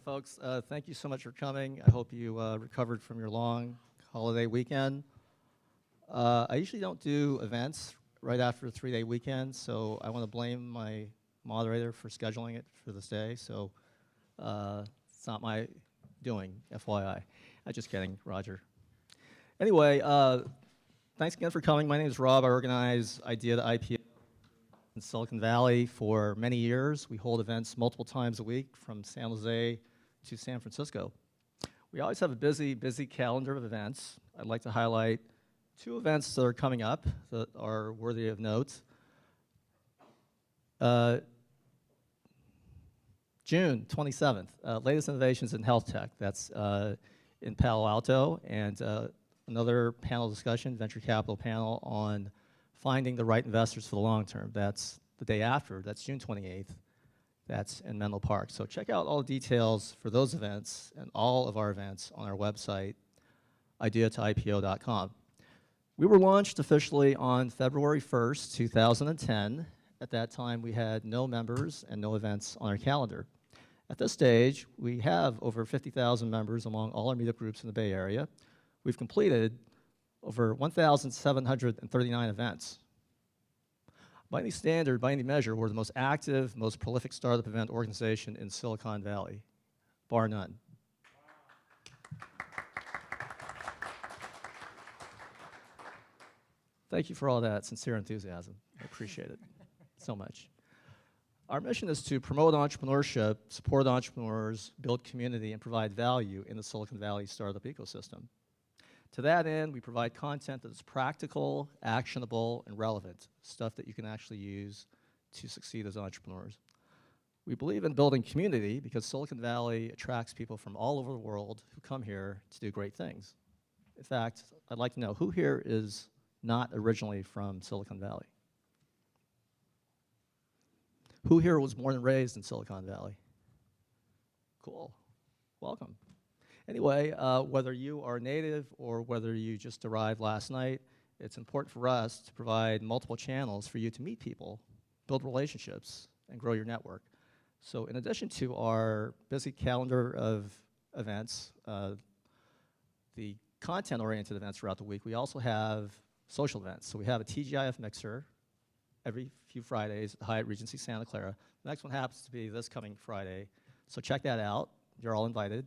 folks. Thank you so much for coming. I hope you recovered from your long holiday weekend. I usually don't do events right after a 3-day weekend, so I want to blame my moderator for scheduling it for this day. So it's not my doing, FYI. I'm just kidding, Roger. Anyway, thanks again for coming. My name is Rob. I organize Idea to IPO in Silicon Valley for many years. We hold events multiple times a week from San Jose to San Francisco. We always have a busy calendar of events. I'd like to highlight 2 events that are coming up that are worthy of note. June 27th, latest innovations in health tech. That's in Palo Alto, and another panel discussion, venture capital panel on finding the right investors for the long term. That's the day after. That's June 28th. That's in Menlo Park. So check out all the details for those events and all of our events on our website, ideatoipo.com. We were launched officially on February 1st, 2010. At that time, we had no members and no events on our calendar. At this stage, we have over 50,000 members among all our meetup groups in the Bay Area. We've completed over 1,739 events. By any standard, by any measure, we're the most active, most prolific startup event organization in Silicon Valley, bar none. Thank you for all that sincere enthusiasm. I appreciate it so much. Our mission is to promote entrepreneurship, support entrepreneurs, build community, and provide value in the Silicon Valley startup ecosystem. To that end, we provide content that is practical, actionable, and relevant, stuff that you can actually use to succeed as entrepreneurs. We believe in building community because Silicon Valley attracts people from all over the world who come here to do great things. In fact, I'd like to know who here is not originally from Silicon Valley? Who here was born and raised in Silicon Valley? Cool. Welcome. Anyway, whether you are native or whether you just arrived last night, it's important for us to provide multiple channels for you to meet people, build relationships, and grow your network. So in addition to our busy calendar of events, the content-oriented events throughout the week, we also have social events. So we have a TGIF Mixer every few Fridays at Hyatt Regency Santa Clara. The next one happens to be this coming Friday. So check that out. You're all invited.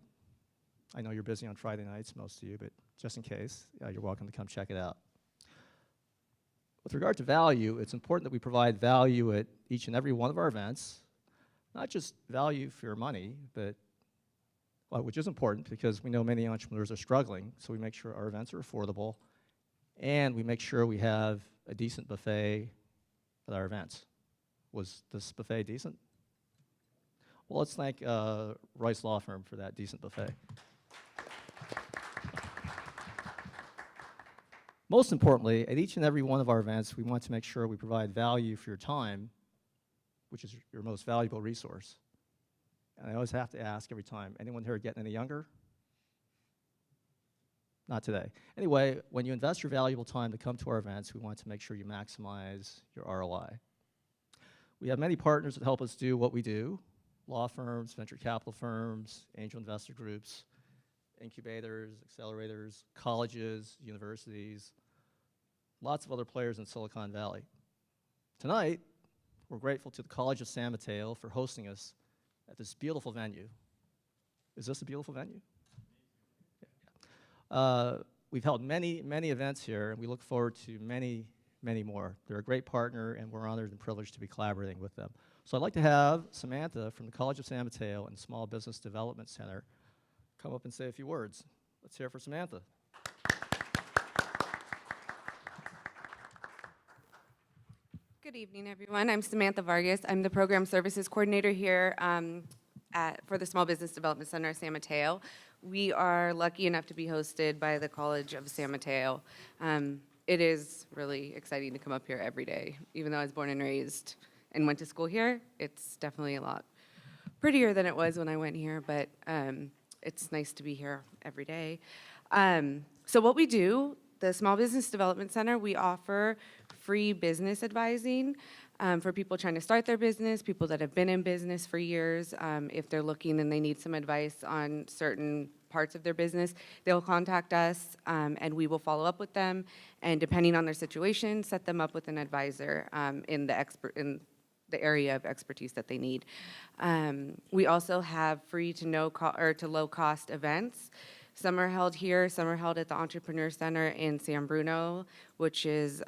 I know you're busy on Friday nights, most of you, but just in case, you're welcome to come check it out. With regard to value, it's important that we provide value at each and every one of our events, not just value for your money, but which is important because we know many entrepreneurs are struggling, so we make sure our events are affordable, and we make sure we have a decent buffet at our events. Was this buffet decent? Well, let's thank Royce Law Firm for that decent buffet. Most importantly, at each and every one of our events, we want to make sure we provide value for your time, which is your most valuable resource. And I always have to ask every time, anyone here getting any younger? Not today. Anyway, when you invest your valuable time to come to our events, we want to make sure you maximize your ROI. We have many partners that help us do what we do: law firms, venture capital firms, angel investor groups, incubators, accelerators, colleges, universities, lots of other players in Silicon Valley. Tonight, we're grateful to the College of San Mateo for hosting us at this beautiful venue. Is this a beautiful venue? Yeah. We've held many events here, and we look forward to many more. They're a great partner, and we're honored and privileged to be collaborating with them. So I'd like to have Samantha from the College of San Mateo and Small Business Development Center come up and say a few words. Let's hear it for Samantha. Good evening, everyone. I'm Samantha Vargas. I'm the Program Services Coordinator here for the Small Business Development Center at San Mateo. We are lucky enough to be hosted by the College of San Mateo. It is really exciting to come up here every day. Even though I was born and raised and went to school here, it's definitely a lot prettier than it was when I went here, but it's nice to be here every day. So what we do, the Small Business Development Center, we offer free business advising for people trying to start their business, people that have been in business for years. If they're looking and they need some advice on certain parts of their business, they'll contact us, and we will follow up with them. And depending on their situation, set them up with an advisor in the area of expertise that they need. We also have free to low cost events. Some are held here, some are held at the Entrepreneur Center in San Bruno, which is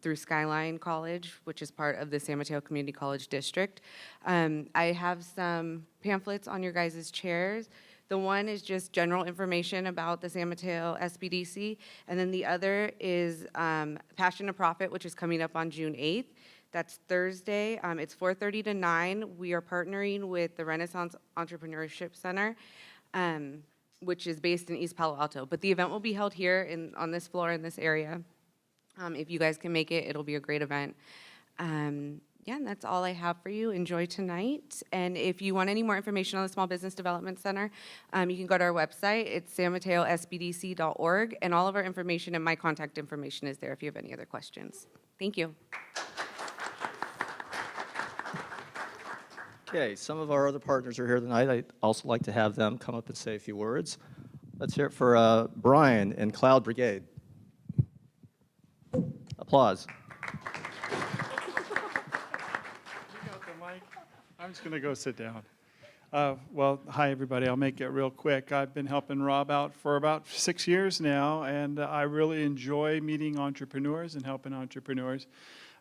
through Skyline College, which is part of the San Mateo Community College District. I have some pamphlets on your guys' chairs. The one is just general information about the San Mateo SBDC, and then the other is Passion to Profit, which is coming up on June 8th. That's Thursday. It's 4:30 to 9. We are partnering with the Renaissance Entrepreneurship Center, which is based in East Palo Alto. But the event will be held here on this floor in this area. If you guys can make it, it'll be a great event. Yeah, and that's all I have for you. Enjoy tonight. And if you want any more information on the Small Business Development Center, you can go to our website. It's sanmatoesbdc.org, and all of our information and my contact information is there if you have any other questions. Thank you. Okay, some of our other partners are here tonight. I'd also like to have them come up and say a few words. Let's hear it for Brian and Cloud Brigade. Applause. I'm just going to go sit down. Well, hi, everybody. I'll make it real quick. I've been helping Rob out for about 6 years now, and I really enjoy meeting entrepreneurs and helping entrepreneurs.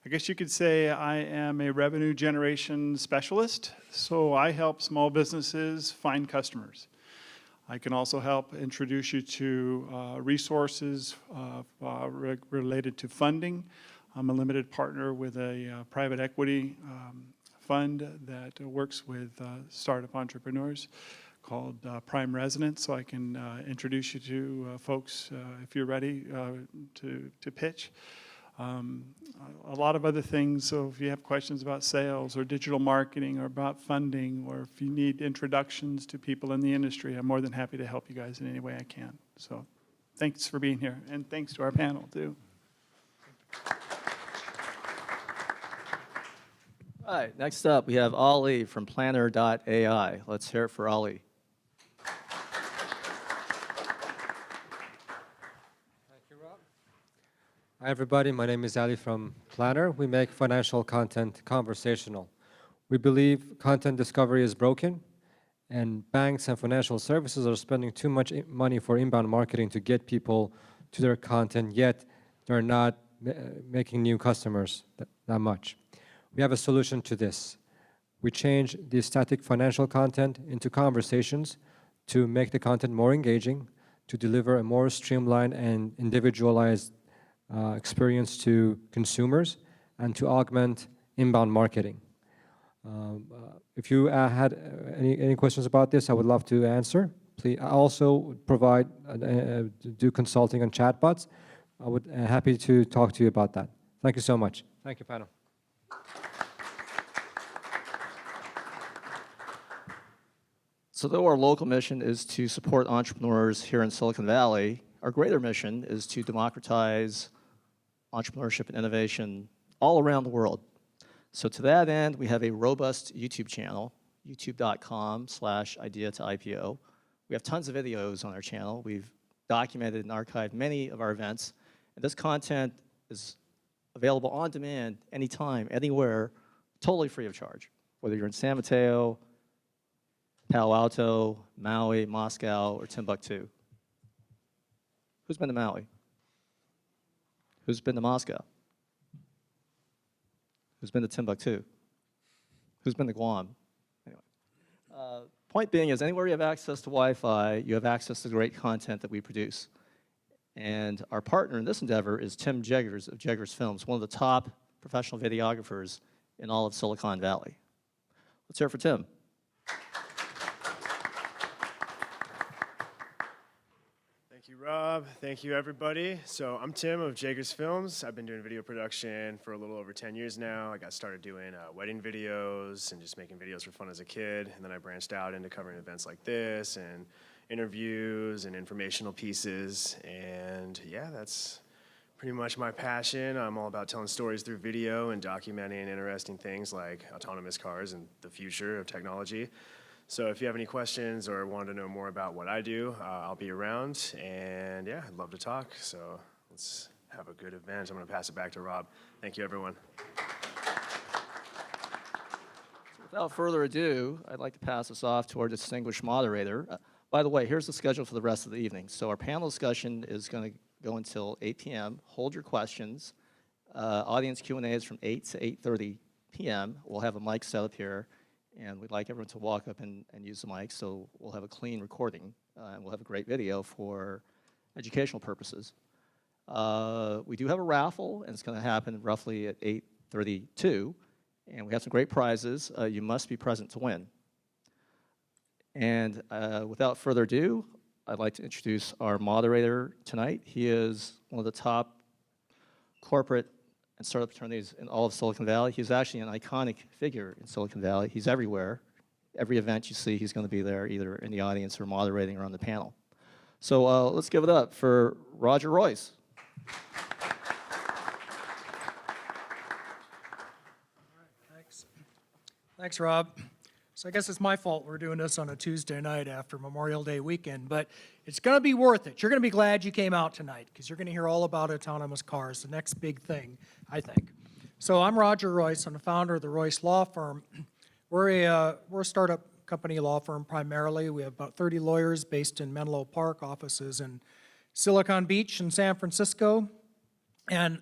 I guess you could say I am a revenue generation specialist, so I help small businesses find customers. I can also help introduce you to resources related to funding. I'm a limited partner with a private equity fund that works with startup entrepreneurs called Prime Resonance, so I can introduce you to folks if you're ready to pitch. A lot of other things, so if you have questions about sales or digital marketing or about funding, or if you need introductions to people in the industry, I'm more than happy to help you guys in any way I can. So thanks for being here, and thanks to our panel, too. All right, next up, we have Ali from Planner.ai. Let's hear it for Ali. Hi, everybody. My name is Ali from Planner. We make financial content conversational. We believe content discovery is broken, and banks and financial services are spending too much money for inbound marketing to get people to their content, yet they're not making new customers that much. We have a solution to this. We change the static financial content into conversations to make the content more engaging, to deliver a more streamlined and individualized experience to consumers, and to augment inbound marketing. If you had any questions about this, I would love to answer. Please, I also provide do consulting on chatbots. I would happy to talk to you about that. Thank you so much. Thank you, panel. So though our local mission is to support entrepreneurs here in Silicon Valley, our greater mission is to democratize entrepreneurship and innovation all around the world. So to that end, we have a robust YouTube channel, youtube.com/idea-to-IPO. We have tons of videos on our channel. We've documented and archived many of our events. And this content is available on demand, anytime, anywhere, totally free of charge, whether you're in San Mateo, Palo Alto, Maui, Moscow, or Timbuktu. Who's been to Maui? Who's been to Moscow? Who's been to Timbuktu? Who's been to Guam? Anyway. Point being is anywhere you have access to Wi-Fi, you have access to great content that we produce. And our partner in this endeavor is Tim Jeggers of Jeggers Films, one of the top professional videographers in all of Silicon Valley. Let's hear it for Tim. Thank you, Rob. Thank you, everybody. So I'm Tim of Jeggers Films. I've been doing video production for a little over 10 years now. I got started doing wedding videos and just making videos for fun as a kid. And then I branched out into covering events like this and interviews and informational pieces. And yeah, that's pretty much my passion. I'm all about telling stories through video and documenting interesting things like autonomous cars and the future of technology. So if you have any questions or want to know more about what I do, I'll be around. And yeah, I'd love to talk. So let's have a good event. I'm going to pass it back to Rob. Thank you, everyone. Without further ado, I'd like to pass this off to our distinguished moderator. By the way, here's the schedule for the rest of the evening. So our panel discussion is going to go until 8 p.m. Hold your questions. Audience Q&A is from 8 to 8:30 p.m. We'll have a mic set up here, and we'd like everyone to walk up and use the mic, so we'll have a clean recording, and we'll have a great video for educational purposes. We do have a raffle, and it's going to happen roughly at 8:32, and we have some great prizes. You must be present to win. And without further ado, I'd like to introduce our moderator tonight. He is one of the top corporate and startup attorneys in all of Silicon Valley. He's actually an iconic figure in Silicon Valley. He's everywhere. Every event you see, he's going to be there, either in the audience or moderating or on the panel. So let's give it up for Roger Royce. Thanks, Rob. So I guess it's my fault we're doing this on a Tuesday night after Memorial Day weekend, but it's going to be worth it. You're going to be glad you came out tonight because you're going to hear all about autonomous cars, the next big thing, I think. So I'm Roger Royce. I'm the founder of the Royce Law Firm. We're a startup company law firm primarily. We have about 30 lawyers based in Menlo Park, offices in Silicon Beach and San Francisco. And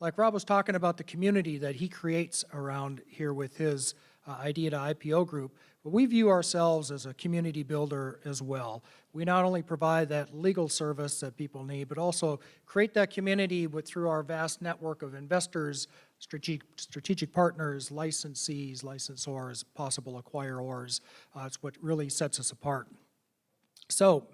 like Rob was talking about the community that he creates around here with his Idea to IPO group, but we view ourselves as a community builder as well. We not only provide that legal service that people need, but also create that community through our vast network of investors, strategic partners, licensees, licensors, possible acquirers. It's what really sets us apart. So,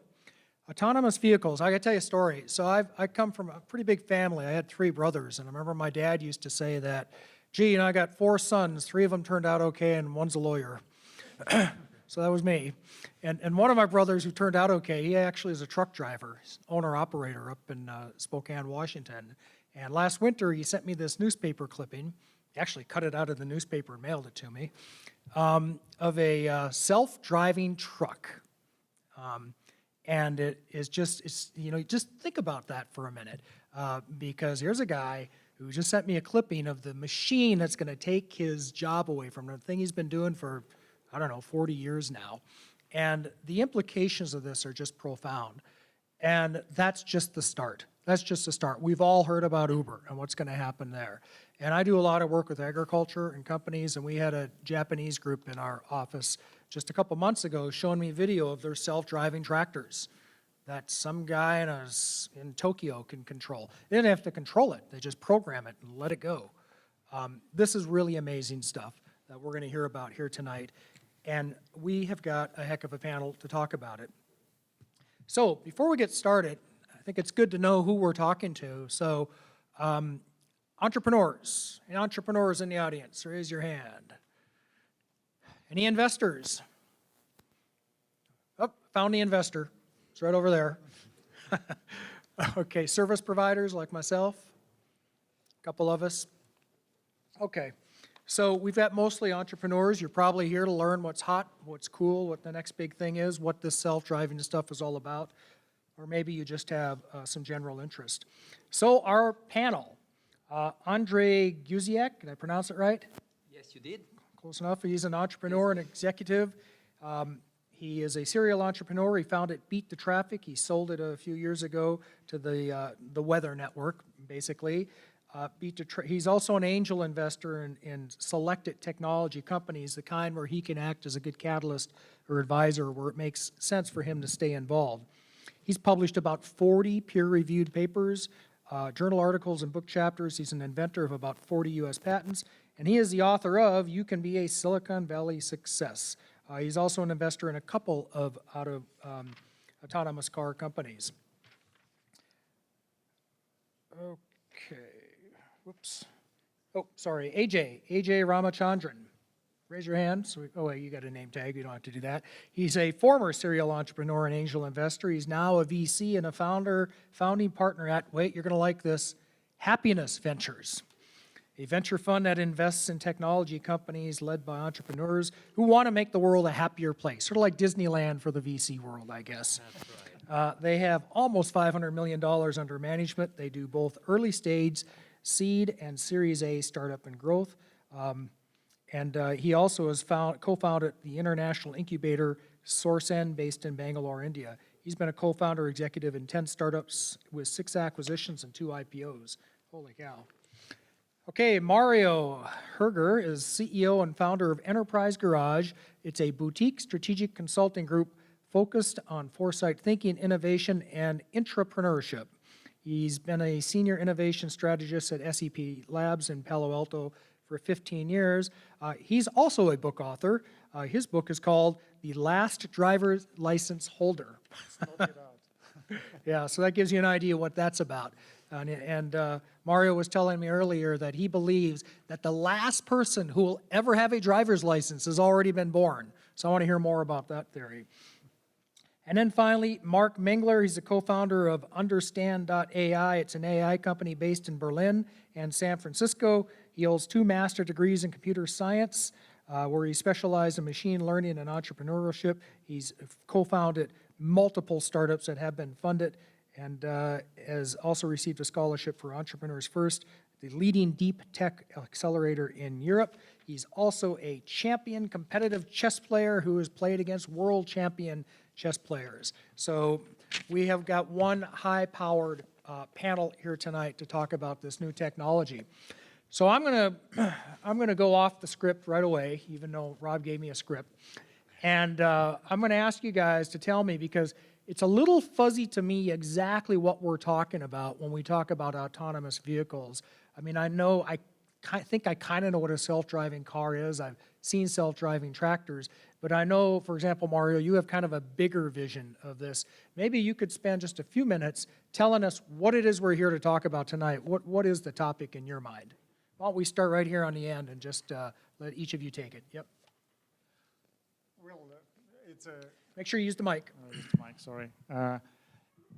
autonomous vehicles, I gotta tell you a story. So I come from a pretty big family. I had 3 brothers, and I remember my dad used to say that, gee, I got 4 sons, 3 of them turned out okay, and one's a lawyer. So that was me. And one of my brothers who turned out okay, he actually is a truck driver, owner-operator up in Spokane, Washington. And last winter, he sent me this newspaper clipping. He actually cut it out of the newspaper and mailed it to me, of a self-driving truck. And it is just, just think about that for a minute, because here's a guy who just sent me a clipping of the machine that's going to take his job away from him, the thing he's been doing for, 40 years now. And the implications of this are just profound. And that's just the start. That's just the start. We've all heard about Uber and what's going to happen there. And I do a lot of work with agriculture and companies, and we had a Japanese group in our office just a couple months ago showing me video of their self-driving tractors that some guy in Tokyo can control. They didn't have to control it. They just program it and let it go. This is really amazing stuff that we're going to hear about here tonight. And we have got a heck of a panel to talk about it. So before we get started, I think it's good to know who we're talking to. So entrepreneurs, any entrepreneurs in the audience, raise your hand. Any investors? Oh, found the investor. It's right over there. Okay, service providers like myself, a couple of us. Okay, so we've got mostly entrepreneurs. You're probably here to learn what's hot, what's cool, what the next big thing is, what this self-driving stuff is all about, or maybe you just have some general interest. So our panel, Andre Guziak, did I pronounce it right? Yes, you did. Close enough. He's an entrepreneur and executive. He is a serial entrepreneur. He founded Beat the Traffic. He sold it a few years ago to the Weather Network, basically. He's also an angel investor in selected technology companies, the kind where he can act as a good catalyst or advisor where it makes sense for him to stay involved. He's published about 40 peer-reviewed papers, journal articles, and book chapters. He's an inventor of about 40 U.S. patents, and he is the author of You Can Be a Silicon Valley Success. He's also an investor in a couple of autonomous car companies. Okay, whoops. Oh, sorry, AJ Ramachandran. Raise your hand. Oh, wait, you got a name tag. You don't have to do that. He's a former serial entrepreneur and angel investor. He's now a VC and a founding partner at, wait, you're going to like this, Happiness Ventures, a venture fund that invests in technology companies led by entrepreneurs who want to make the world a happier place, sort of like Disneyland for the VC world, I guess. They have almost $500 million under management. They do both early stage, seed, and Series A startup and growth. He also has co-founded the international incubator SourceN based in Bangalore, India. He's been a co-founder executive in 10 startups with 6 acquisitions and 2 IPOs. Holy cow. Okay, Mario Herger is CEO and founder of Enterprise Garage. It's a boutique strategic consulting group focused on foresight thinking, innovation, and intrapreneurship. He's been a senior innovation strategist at SEP Labs in Palo Alto for 15 years. He's also a book author. His book is called The Last Driver's License Holder. Yeah, so that gives you an idea what that's about. And Mario was telling me earlier that he believes that the last person who will ever have a driver's license has already been born. So I want to hear more about that theory. And then finally, Mark Mengler, he's the co-founder of Understand.ai. It's an AI company based in Berlin and San Francisco. He holds 2 master degrees in computer science, where he specialized in machine learning and entrepreneurship. He's co-founded multiple startups that have been funded and has also received a scholarship for Entrepreneurs First, the leading deep tech accelerator in Europe. He's also a champion competitive chess player who has played against world champion chess players. So we have got one high-powered panel here tonight to talk about this new technology. So I'm gonna go off the script right away, even though Rob gave me a script. And I'm gonna ask you guys to tell me, because it's a little fuzzy to me exactly what we're talking about when we talk about autonomous vehicles. I mean, I think I kind of know what a self-driving car is. I've seen self-driving tractors, but I know, for example, Mario, you have kind of a bigger vision of this. Maybe you could spend just a few minutes telling us what it is we're here to talk about tonight. What is the topic in your mind? Why don't we start right here on the end and just let each of you take it. Yep. Well, it's a... Make sure you use the mic. Use the mic, sorry.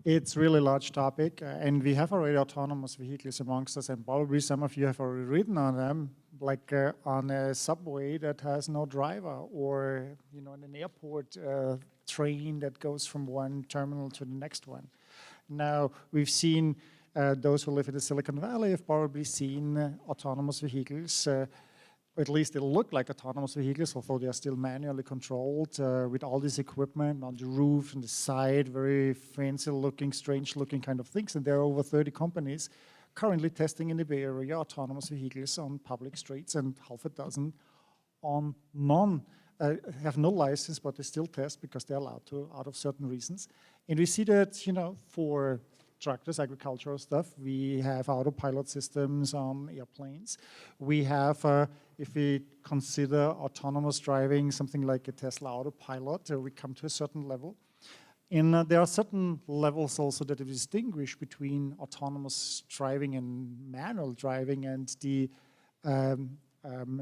It's really large topic, and we have already autonomous vehicles amongst us, and probably some of you have already ridden on them, like on a subway that has no driver, or in an airport train that goes from one terminal to the next one. Now, we've seen those who live in the Silicon Valley have probably seen autonomous vehicles. At least they look like autonomous vehicles, although they are still manually controlled with all this equipment on the roof and the side, very fancy-looking, strange-looking kind of things. And there are over 30 companies currently testing in the Bay Area autonomous vehicles on public streets, and half a dozen on have no license, but they still test because they're allowed to out of certain reasons. And we see that, for tractors, agricultural stuff. We have autopilot systems on airplanes. We have, if we consider autonomous driving, something like a Tesla autopilot, we come to a certain level. And there are certain levels also that distinguish between autonomous driving and manual driving, and the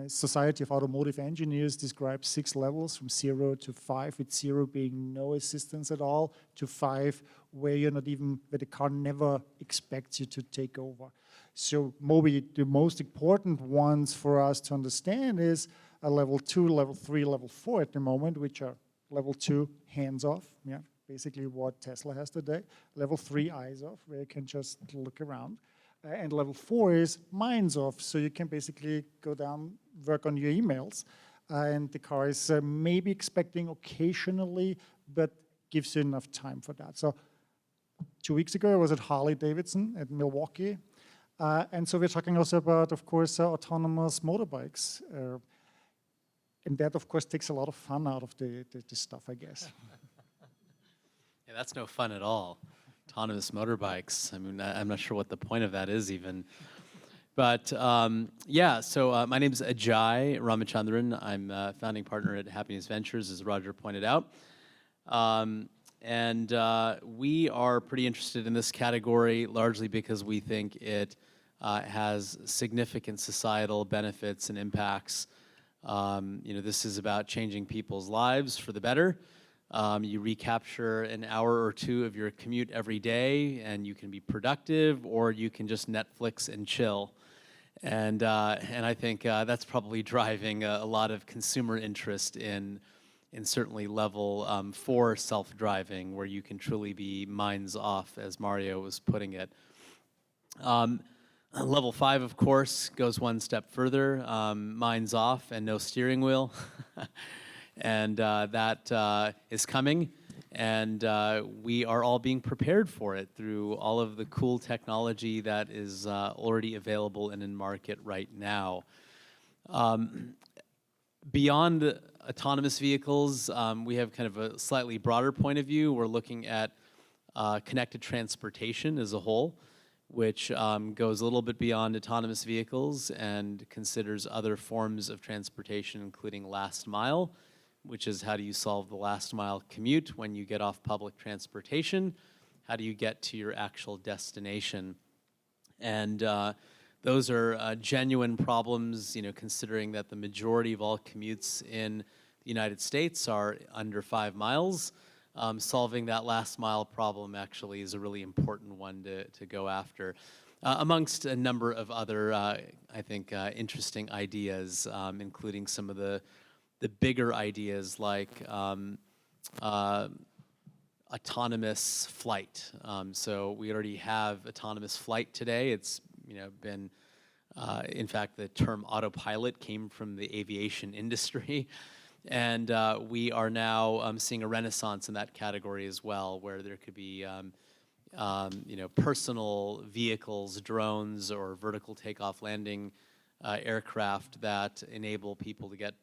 Society of Automotive Engineers describes 6 levels from 0 to 5, with 0 being no assistance at all, to 5 where where the car never expects you to take over. So maybe the most important ones for us to understand is a level 2, level 3, level 4 at the moment, which are level 2, hands off, yeah, basically what Tesla has today. Level 3, eyes off, where you can just look around. And level 4 is minds off, so you can basically go down, work on your emails, and the car is maybe expecting occasionally, but gives you enough time for that. So 2 weeks ago, I was at Harley-Davidson at Milwaukee, and so we're talking also about, of course, autonomous motorbikes. And that, of course, takes a lot of fun out of the stuff, I guess. Yeah, that's no fun at all. Autonomous motorbikes. I mean, I'm not sure what the point of that is even. But yeah, so my name is Ajay Ramachandran. I'm a founding partner at Happiness Ventures, as Roger pointed out. And we are pretty interested in this category largely because we think it has significant societal benefits and impacts. This is about changing people's lives for the better. You recapture an hour or two of your commute every day, and you can be productive, or you can just Netflix and chill. And I think that's probably driving a lot of consumer interest in certainly level 4 self-driving, where you can truly be minds off, as Mario was putting it. Level 5, of course, goes one step further, minds off and no steering wheel. And that is coming, and we are all being prepared for it through all of the cool technology that is already available and in market right now. Beyond autonomous vehicles, we have kind of a slightly broader point of view. We're looking at connected transportation as a whole, which goes a little bit beyond autonomous vehicles and considers other forms of transportation, including last mile, which is how do you solve the last mile commute when you get off public transportation? How do you get to your actual destination? And those are genuine problems, you know, considering that the majority of all commutes in the United States are under 5 miles. Solving that last mile problem actually is a really important one to go after, amongst a number of other, I think, interesting ideas, including some of the bigger ideas like autonomous flight. So we already have autonomous flight today. It's been, in fact, the term autopilot came from the aviation industry. And we are now seeing a renaissance in that category as well, where there could be personal vehicles, drones, or vertical takeoff landing aircraft that enable people to get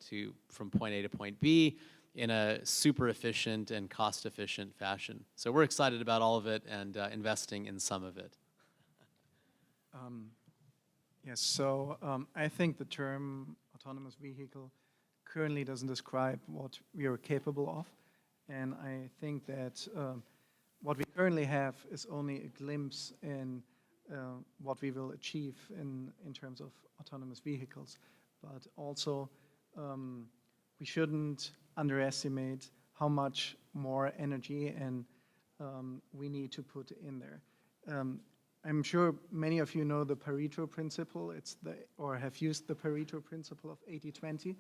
from point A to point B in a super efficient and cost efficient fashion. So we're excited about all of it and investing in some of it. Yes, so I think the term autonomous vehicle currently doesn't describe what we are capable of. And I think that what we currently have is only a glimpse in what we will achieve in terms of autonomous vehicles. But also, we shouldn't underestimate how much more energy and we need to put in there. I'm sure many of you know the Pareto principle, or have used the Pareto principle of 80-20.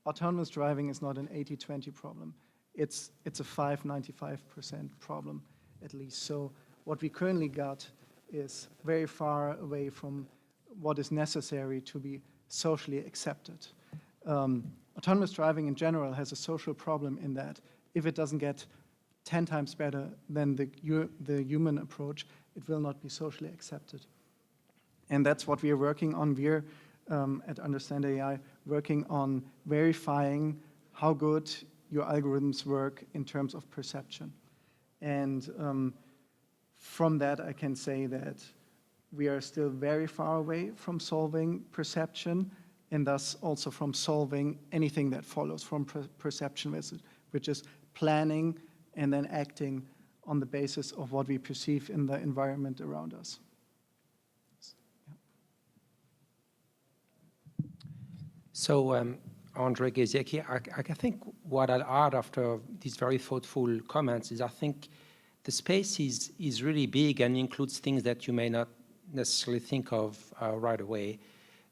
Autonomous driving is not an 80-20 problem. It's a 95% problem, at least. So what we currently got is very far away from what is necessary to be socially accepted. Autonomous driving in general has a social problem in that if it doesn't get 10 times better than the human approach, it will not be socially accepted. And that's what we are working on. We're at Understand AI working on verifying how good your algorithms work in terms of perception. And from that, I can say that we are still very far away from solving perception, and thus also from solving anything that follows from perception, which is planning and then acting on the basis of what we perceive in the environment around us. So, Andre Giesiecki, I think what I'll add after these very thoughtful comments is I think the space is really big and includes things that you may not necessarily think of right away.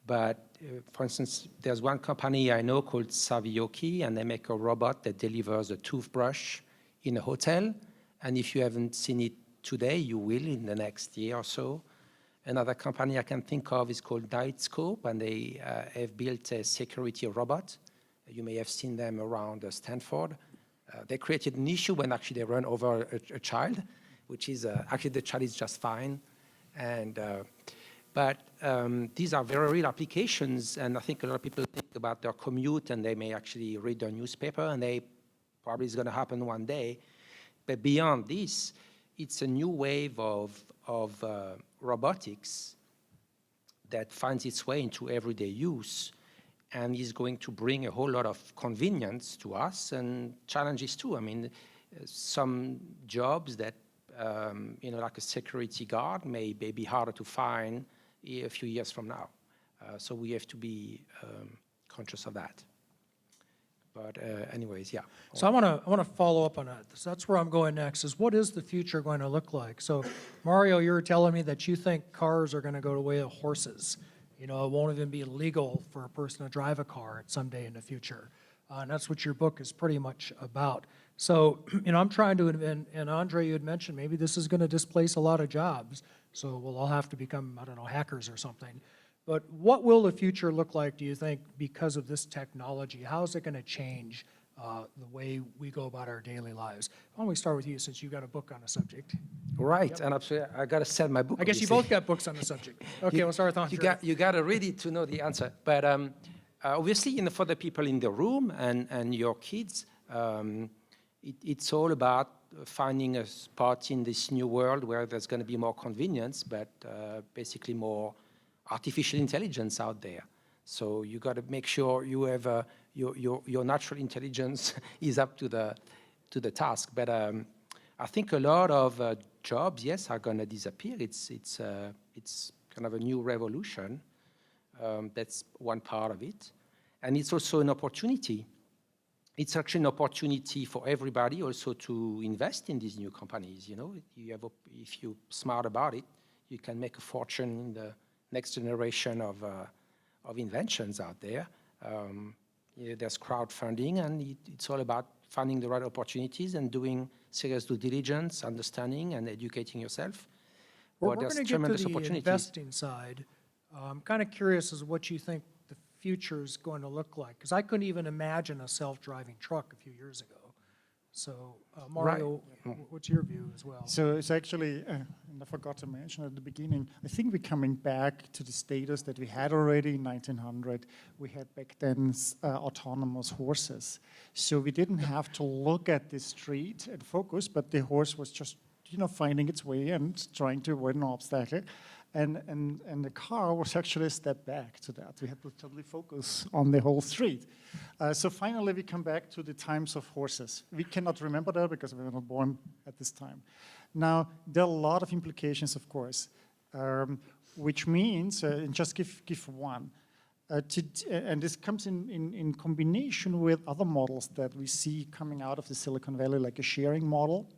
But for instance, there's one company I know called Savioki, and they make a robot that delivers a toothbrush in a hotel. And if you haven't seen it today, you will in the next year or so. Another company I can think of is called Knightscope, and they have built a security robot. You may have seen them around Stanford. They created an issue when actually they ran over a child, which is actually the child is just fine. And but these are very real applications, and I think a lot of people think about their commute, and they may actually read their newspaper, and they probably is going to happen one day. But beyond this, it's a new wave of robotics that finds its way into everyday use and is going to bring a whole lot of convenience to us and challenges too. I mean, some jobs that, like a security guard may be harder to find a few years from now. So we have to be conscious of that. But anyways, yeah. So I want to follow up on that. So that's where I'm going next, is what is the future going to look like? So Mario, you were telling me that you think cars are going to go the way of horses. You know, it won't even be legal for a person to drive a car at some day in the future. And that's what your book is pretty much about. So, you know, I'm trying to, and Andre, you had mentioned maybe this is going to displace a lot of jobs. So we'll all have to become, I don't know, hackers or something. But what will the future look like, do you think, because of this technology? How is it going to change the way we go about our daily lives? Why don't we start with you, since you got a book on the subject? Right, and absolutely, I got to sell my book. I guess you obviously. both got books on the subject. Okay, we'll start with Andre. You got to read it to know the answer. But obviously, you know, for the people in the room and your kids, it's all about finding a spot in this new world where there's going to be more convenience, but basically more artificial intelligence out there. So you got to make sure you have your natural intelligence is up to the task. But I think a lot of jobs, yes, are going to disappear. It's kind of a new revolution. That's one part of it, and it's also an opportunity. It's actually an opportunity for everybody also to invest in these new companies. You know, if you're smart about it, you can make a fortune in the next generation of inventions out there. You know, there's crowdfunding, and it's all about finding the right opportunities and doing serious due diligence, understanding, and educating yourself. We're But going there's to get to tremendous the opportunities. investing side. I'm kind of curious as to what you think the future is going to look like, because I couldn't even imagine a self-driving truck a few years ago. So Mario, what's your view as well? So it's actually, and I forgot to mention at the beginning, I think we're coming back to the status that we had already in 1900. We had back then autonomous horses. So we didn't have to look at the street and focus, but the horse was just, you know, finding its way and trying to avoid an obstacle. And the car was actually a step back to that. We had to totally focus on the whole street. So finally, we come back to the times of horses. We cannot remember that because we were not born at this time. Now, there are a lot of implications, of course, which means, and just give one, and this comes in combination with other models that we see coming out of the Silicon Valley, like a sharing model,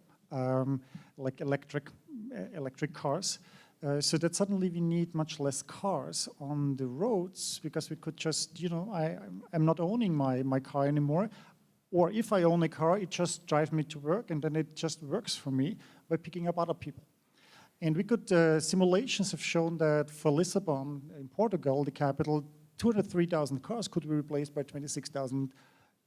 like electric cars. So that suddenly we need much less cars on the roads because we could just, you know, I'm not owning my car anymore. Or if I own a car, it just drives me to work and then it just works for me by picking up other people. And we could, simulations have shown that for Lisbon in Portugal, the capital, 203,000 cars could be replaced by 26,000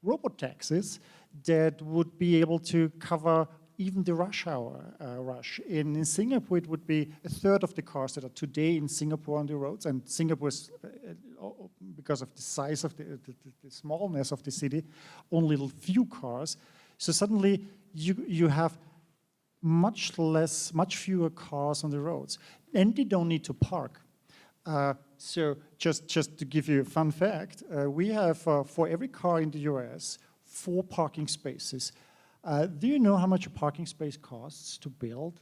robotaxis that would be able to cover even the rush hour rush. In Singapore, it would be a third of the cars that are today in Singapore on the roads, and Singapore is, because of the size of the smallness of the city, only few cars. So suddenly you have much fewer cars on the roads, and they don't need to park. So just to give you a fun fact, we have for every car in the US, 4 parking spaces. Do you know how much a parking space costs to build?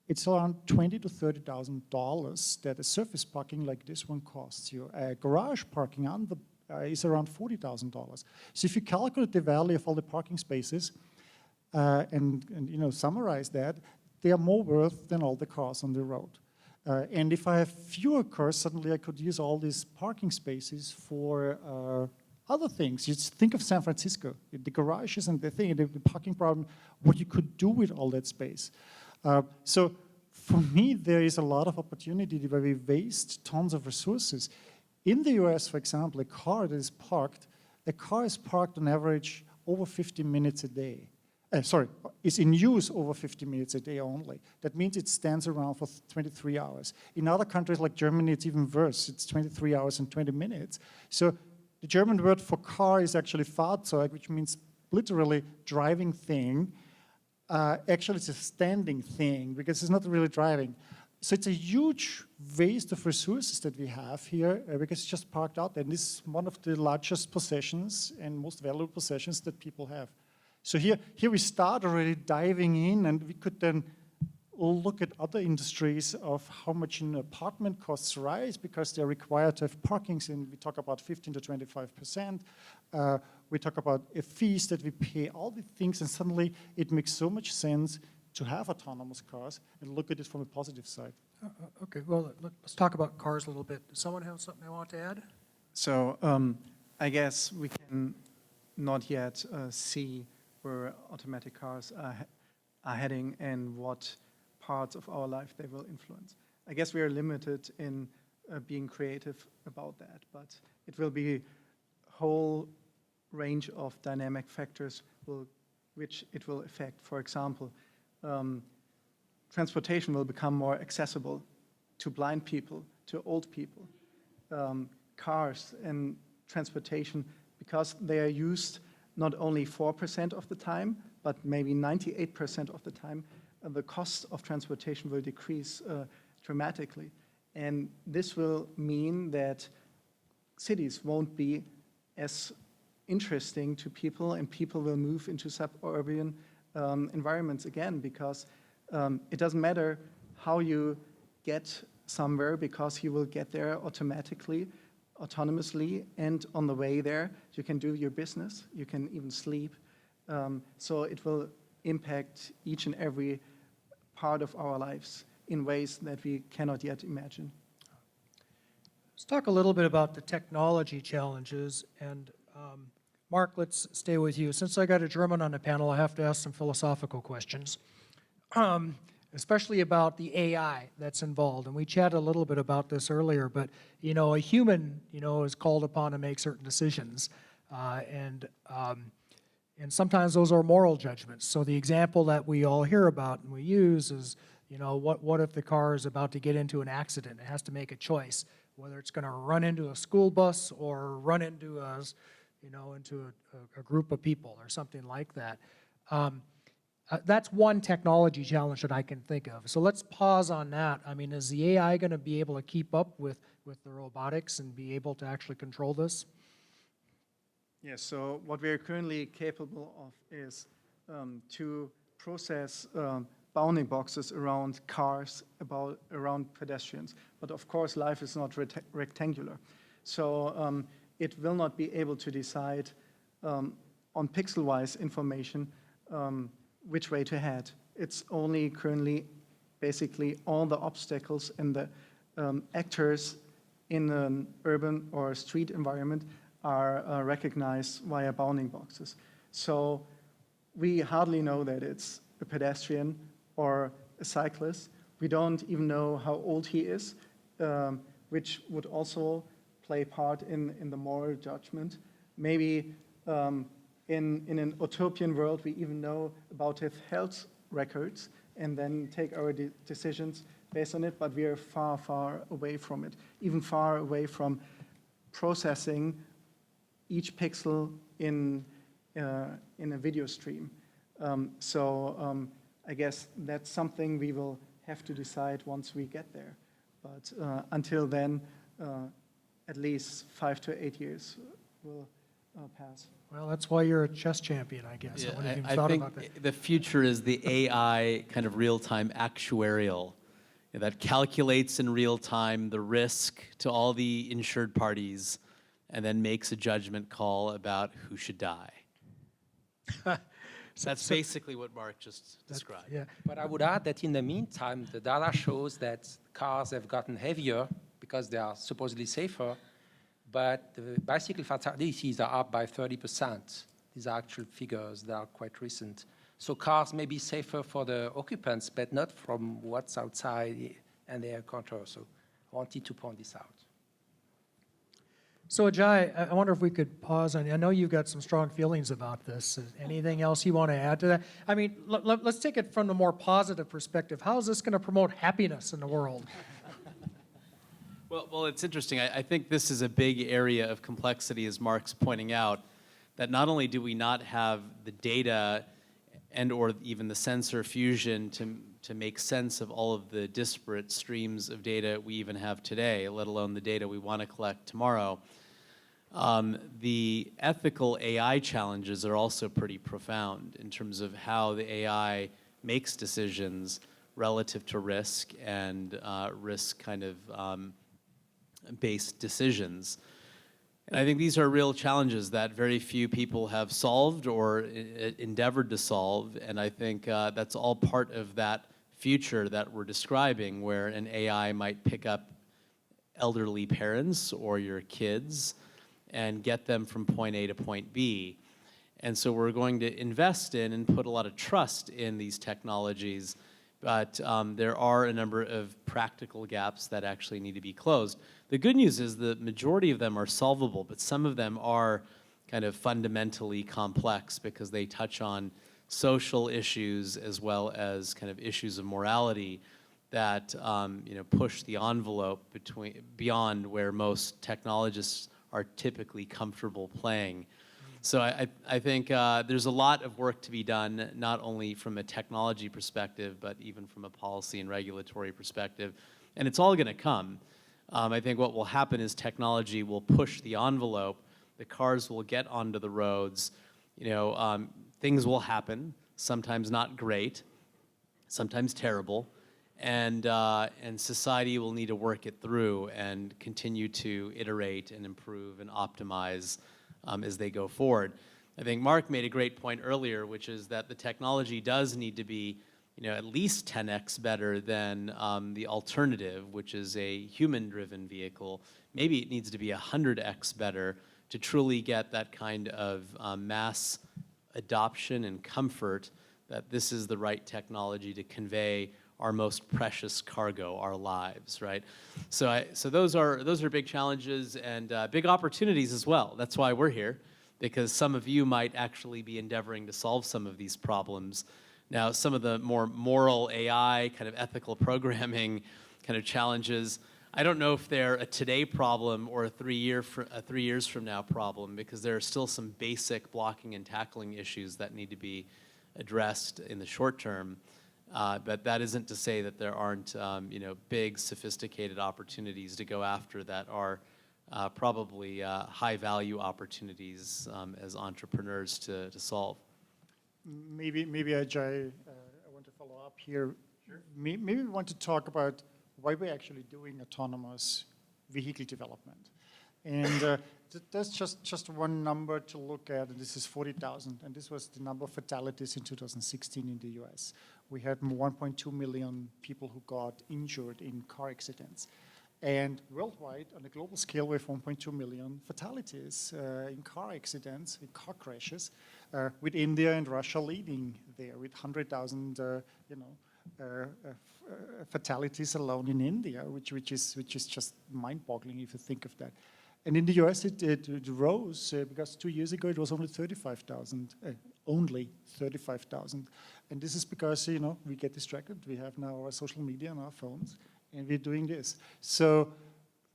It's around $20,000 to $30,000 that a surface parking like this one costs you. A garage parking is around $40,000. So if you calculate the value of all the parking spaces and you know, summarize that, they are more worth than all the cars on the road. And if I have fewer cars, suddenly I could use all these parking spaces for other things. You think of San Francisco, the garages and the parking problem, what you could do with all that space. So for me, there is a lot of opportunity where we waste tons of resources. In the US, for example, a car is parked on average over 50 minutes a day. Is in use over 50 minutes a day only. That means it stands around for 23 hours. In other countries like Germany, it's even worse. It's 23 hours and 20 minutes. So the German word for car is actually Fahrzeug, which means literally driving thing. Actually, it's a standing thing because it's not really driving. So it's a huge waste of resources that we have here because it's just parked out there. And this is one of the largest possessions and most valuable possessions that people have. So here we start already diving in, and we could then look at other industries of how much an apartment costs rise because they're required to have parkings, and we talk about 15 to 25%. We talk about fees that we pay, all the things, and suddenly it makes so much sense to have autonomous cars and look at it from a positive side. Okay, well, let's talk about cars a little bit. Does someone have something they want to add? So I guess we can not yet see where automatic cars are heading and what parts of our life they will influence. I guess we are limited in being creative about that, but it will be a whole range of dynamic factors which it will affect. For example, transportation will become more accessible to blind people, to old people. Cars and transportation, because they are used not only 4% of the time, but maybe 98% of the time, the cost of transportation will decrease dramatically. And this will mean that cities won't be as interesting to people, and people will move into suburban environments again, because it doesn't matter how you get somewhere, because you will get there automatically, autonomously, and on the way there, you can do your business, you can even sleep. So it will impact each and every part of our lives in ways that we cannot yet imagine. Let's talk a little bit about the technology challenges. And Mark, let's stay with you. Since I got a German on the panel, I have to ask some philosophical questions, especially about the AI that's involved. And we chatted a little bit about this earlier, but a human, is called upon to make certain decisions, and sometimes those are moral judgments. So the example that we all hear about and we use is, what if the car is about to get into an accident? It has to make a choice, whether it's going to run into a school bus or run into a group of people or something like that. That's one technology challenge that I can think of. So let's pause on that. I mean, is the AI going to be able to keep up with the robotics and be able to actually control this? Yes, so what we are currently capable of is to process bounding boxes around cars, around pedestrians. But of course, life is not rectangular. So it will not be able to decide on pixel-wise information which way to head. It's only currently basically all the obstacles and the actors in an urban or street environment are recognized via bounding boxes. So we hardly know that it's a pedestrian or a cyclist. We don't even know how old he is, which would also play part in the moral judgment. Maybe in an utopian world, we even know about his health records and then take our decisions based on it, but we are far, far away from it, even far away from processing each pixel in a video stream. So I guess that's something we will have to decide once we get there. But until then, at least 5 to 8 years will pass. Well, that's why you're a chess champion, I guess. Yeah, I wouldn't even I thought think about that. the future is the AI kind of real-time actuarial that calculates in real time the risk to all the insured parties and then makes a judgment call about who should die. That's basically what Mark just described. Yeah. But I would add that in the meantime, the data shows that cars have gotten heavier because they are supposedly safer, but the bicycle fatalities are up by 30%. These are actual figures that are quite recent. So cars may be safer for the occupants, but not from what's outside and their control. So I wanted to point this out. So Ajay, I wonder if we could pause on, I know you've got some strong feelings about this. Anything else you want to add to that? I mean, let's take it from the more positive perspective. How is this going to promote happiness in the world? Well, it's interesting. I think this is a big area of complexity, as Mark's pointing out, that not only do we not have the data and or even the sensor fusion to make sense of all of the disparate streams of data we even have today, let alone the data we want to collect tomorrow, the ethical AI challenges are also pretty profound in terms of how the AI makes decisions relative to risk and risk kind of based decisions. And I think these are real challenges that very few people have solved or endeavored to solve. And I think that's all part of that future that we're describing, where an AI might pick up elderly parents or your kids and get them from point A to point B. And so we're going to invest in and put a lot of trust in these technologies, but there are a number of practical gaps that actually need to be closed. The good news is the majority of them are solvable, but some of them are kind of fundamentally complex because they touch on social issues as well as kind of issues of morality that push the envelope beyond where most technologists are typically comfortable playing. So I think there's a lot of work to be done, not only from a technology perspective, but even from a policy and regulatory perspective. And it's all going to come. I think what will happen is technology will push the envelope. The cars will get onto the roads. Things will happen, sometimes not great, sometimes terrible. And society will need to work it through and continue to iterate and improve and optimize as they go forward. I think Mark made a great point earlier, which is that the technology does need to be at least 10x better than the alternative, which is a human-driven vehicle. Maybe it needs to be 100x better to truly get that kind of mass adoption and comfort that this is the right technology to convey our most precious cargo, our lives, right? So those are big challenges and big opportunities as well. That's why we're here, because some of you might actually be endeavoring to solve some of these problems. Now, some of the more moral AI, kind of ethical programming kind of challenges, I don't know if they're a today problem or a 3 years from now problem, because there are still some basic blocking and tackling issues that need to be addressed in the short term. But that isn't to say that there aren't big, sophisticated opportunities to go after that are probably high-value opportunities as entrepreneurs to solve. Maybe Ajay, I want to follow up here. Sure. Maybe we want to talk about why we're actually doing autonomous vehicle development. And there's just one number to look at, and this is 40,000, and this was the number of fatalities in 2016 in the US. We had 1.2 million people who got injured in car accidents. And worldwide, on a global scale, we have 1.2 million fatalities in car accidents, in car crashes, with India and Russia leading there with 100,000 fatalities alone in India, which is just mind-boggling if you think of that. And in the US, it rose because 2 years ago it was only 35,000, And this is because we get distracted. We have now our social media on our phones, and we're doing this. So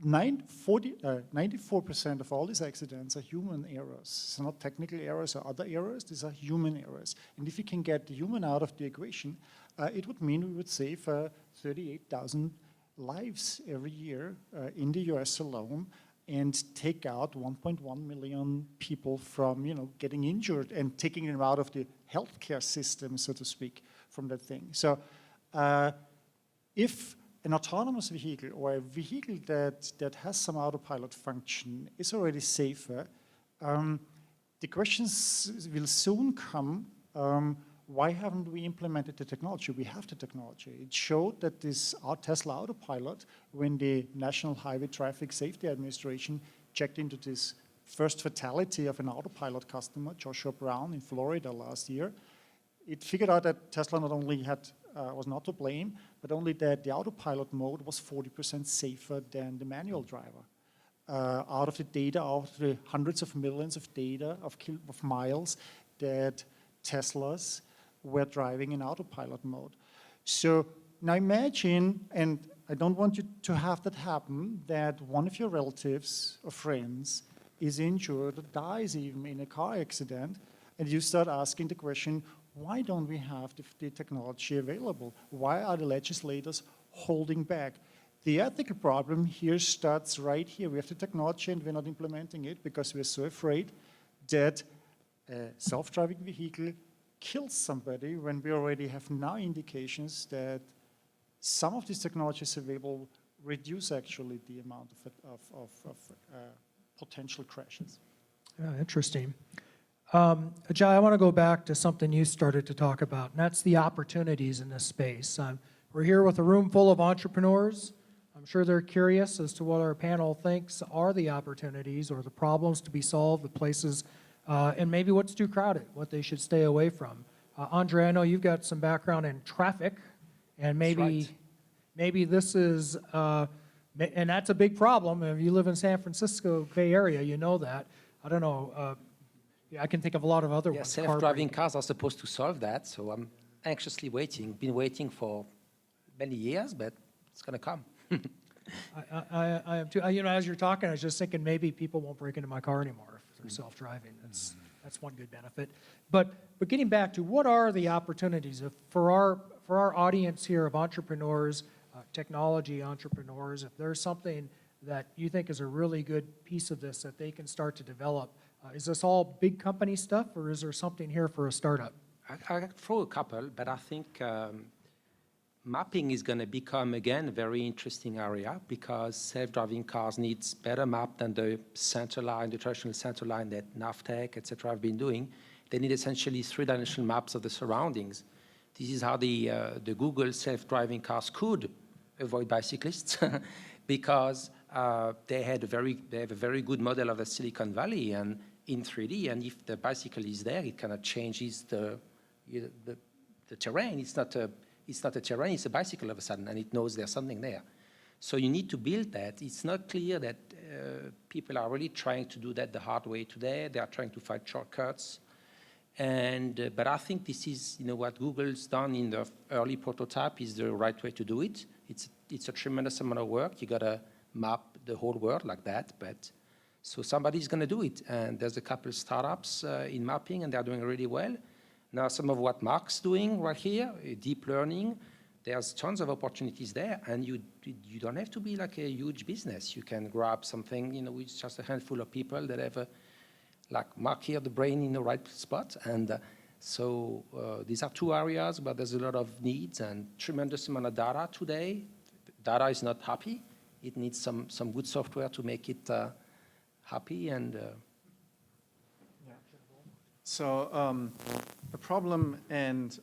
94% of all these accidents are human errors. So not technical errors or other errors, these are human errors. And if you can get the human out of the equation, it would mean we would save 38,000 lives every year in the US alone, and take out 1.1 million people from getting injured and taking them out of the healthcare system, so to speak, from that thing. So if an autonomous vehicle or a vehicle that has some autopilot function is already safer, the questions will soon come, why haven't we implemented the technology? We have the technology. It showed that this Tesla Autopilot, when the National Highway Traffic Safety Administration checked into this first fatality of an Autopilot customer, Joshua Brown in Florida last year, it figured out that Tesla not only was not to blame, but only that the Autopilot mode was 40% safer than the manual driver. Out of the data, out of the hundreds of millions of data of miles that Teslas were driving in autopilot mode. So now imagine, and I don't want you to have that happen, that one of your relatives or friends is injured or dies even in a car accident, and you start asking the question, why don't we have the technology available? Why are the legislators holding back? The ethical problem here starts right here. We have the technology and we're not implementing it because we're so afraid that a self-driving vehicle kills somebody when we already have now indications that some of these technologies will reduce actually the amount of potential crashes. Yeah, interesting. Ajay, I want to go back to something you started to talk about, and that's the opportunities in this space. We're here with a room full of entrepreneurs. I'm sure they're curious as to what our panel thinks are the opportunities or the problems to be solved, the places, and maybe what's too crowded, what they should stay away from. Andre, I know you've got some background in traffic, and maybe this is, and that's a big problem. If you live in San Francisco Bay Area, you know that. I don't know. Yeah, I can think of a lot of other Yeah, ones. self-driving cars are supposed to solve that, so I'm anxiously waiting. Been waiting for many years, but it's going to come. I am too. You know, as you're talking, I was just thinking maybe people won't break into my car anymore if they're self-driving. That's one good benefit. But getting back to what are the opportunities for our audience here of entrepreneurs, technology entrepreneurs, if there's something that you think is a really good piece of this that they can start to develop, is this all big company stuff, or is there something here for a startup? I throw a couple, but I think mapping is going to become, again, a very interesting area because self-driving cars needs better map than the center line, the traditional center line that Navtech, et cetera, have been doing. They need essentially three-dimensional maps of the surroundings. This is how the Google self-driving cars could avoid bicyclists because they have a very good model of the Silicon Valley and in 3D, and if the bicycle is there, it kind of changes the terrain. It's not a terrain, it's a bicycle all of a sudden, and it knows there's something there. So you need to build that. It's not clear that people are really trying to do that the hard way today. They are trying to find shortcuts. But I think this is, what Google's done in the early prototype is the right way to do it. It's a tremendous amount of work. You got to map the whole world like that, but so somebody's going to do it. And there's a couple startups in mapping, and they're doing really well. Now, some of what Mark's doing right here, deep learning, there's tons of opportunities there, and you don't have to be like a huge business. You can grab something, with just a handful of people that have, like Mark here, the brain in the right spot. And so these are two areas where there's a lot of needs and tremendous amount of data today. Data is not happy. It needs some good software to make it happy and. So the problem and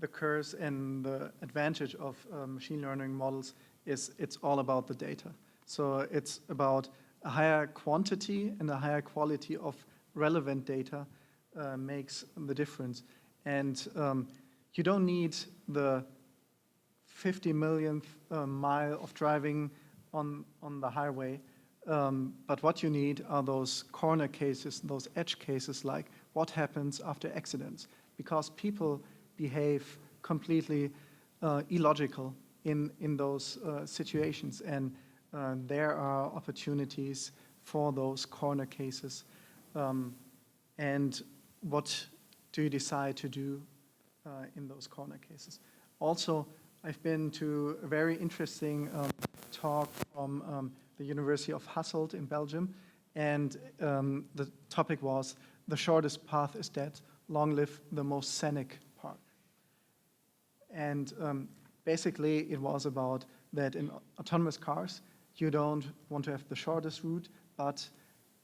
the curse and the advantage of machine learning models is it's all about the data. So it's about a higher quantity and a higher quality of relevant data makes the difference. And you don't need the 50 millionth mile of driving on the highway. But what you need are those corner cases, those edge cases, like what happens after accidents, because people behave completely illogical in those situations, and there are opportunities for those corner cases. And what do you decide to do in those corner cases? Also, I've been to a very interesting talk from the University of Hasselt in Belgium, and the topic was, the shortest path is dead, long live the most scenic path. And basically it was about that in autonomous cars, you don't want to have the shortest route, but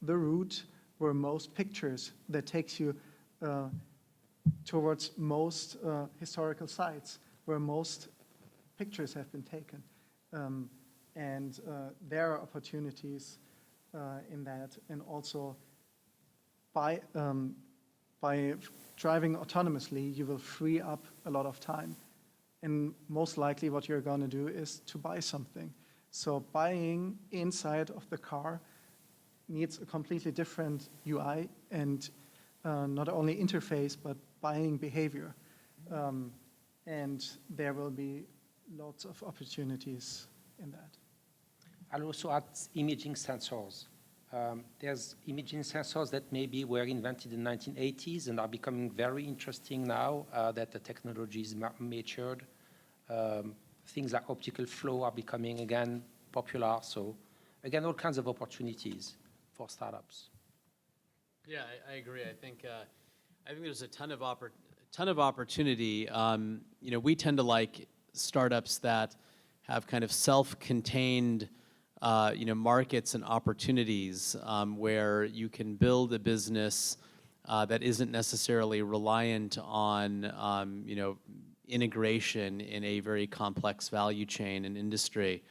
the route where most pictures that takes you towards most historical sites, where most pictures have been taken. And there are opportunities in that, and also by driving autonomously, you will free up a lot of time. And most likely what you're going to do is to buy something. So buying inside of the car needs a completely different UI and not only interface, but buying behavior. And there will be lots of opportunities in that. I'll also add imaging sensors. There's imaging sensors that maybe were invented in the 1980s and are becoming very interesting now that the technology is matured. Things like optical flow are becoming, again, popular. So, again, all kinds of opportunities for startups. Yeah, I agree. I think there's a ton of opportunity. We tend to like startups that have kind of self-contained markets and opportunities where you can build a business that isn't necessarily reliant on integration in a very complex value chain and industry.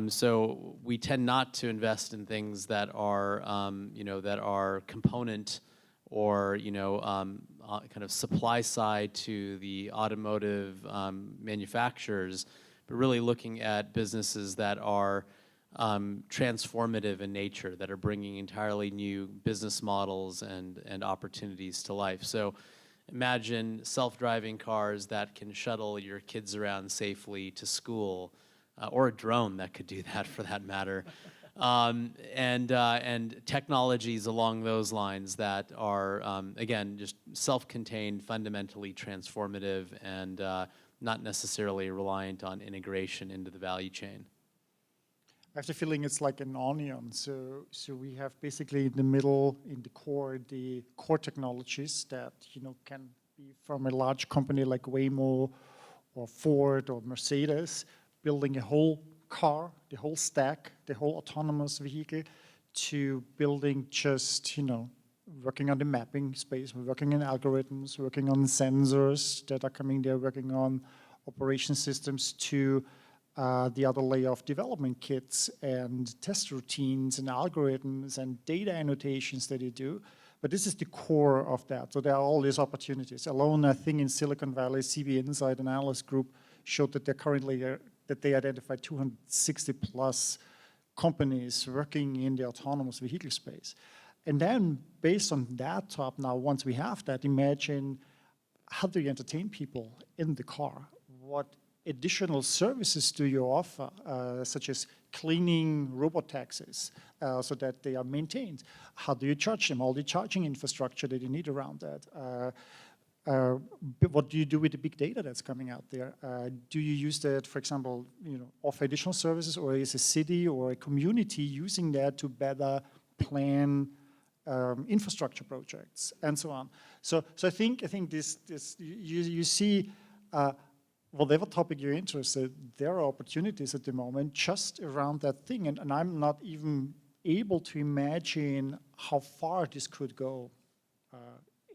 So we tend not to invest in things that are that are component or kind of supply side to the automotive manufacturers, but really looking at businesses that are transformative in nature, that are bringing entirely new business models and opportunities to life. So imagine self-driving cars that can shuttle your kids around safely to school, or a drone that could do that for that matter. And technologies along those lines that are, again, just self-contained, fundamentally transformative, and not necessarily reliant on integration into the value chain. I have the feeling it's like an onion. So we have basically in the middle, in the core technologies that can be from a large company like Waymo or Ford or Mercedes, building a whole car, the whole stack, the whole autonomous vehicle, to building just working on the mapping space, we're working on algorithms, working on sensors that are coming there, working on operation systems, to the other layer of development kits and test routines and algorithms and data annotations that you do. But this is the core of that. So there are all these opportunities. Alone, I think in Silicon Valley, CB Insight, an analyst group, showed that they identified 260 plus companies working in the autonomous vehicle space. And then based on that top, now once we have that, imagine how do you entertain people in the car? What additional services do you offer, such as cleaning robot taxis so that they are maintained? How do you charge them? All the charging infrastructure that you need around that. What do you do with the big data that's coming out there? Do you use that, for example, offer additional services, or is a city or a community using that to better plan infrastructure projects and so on? So I think this you see. Whatever topic you're interested, there are opportunities at the moment just around that thing. And I'm not even able to imagine how far this could go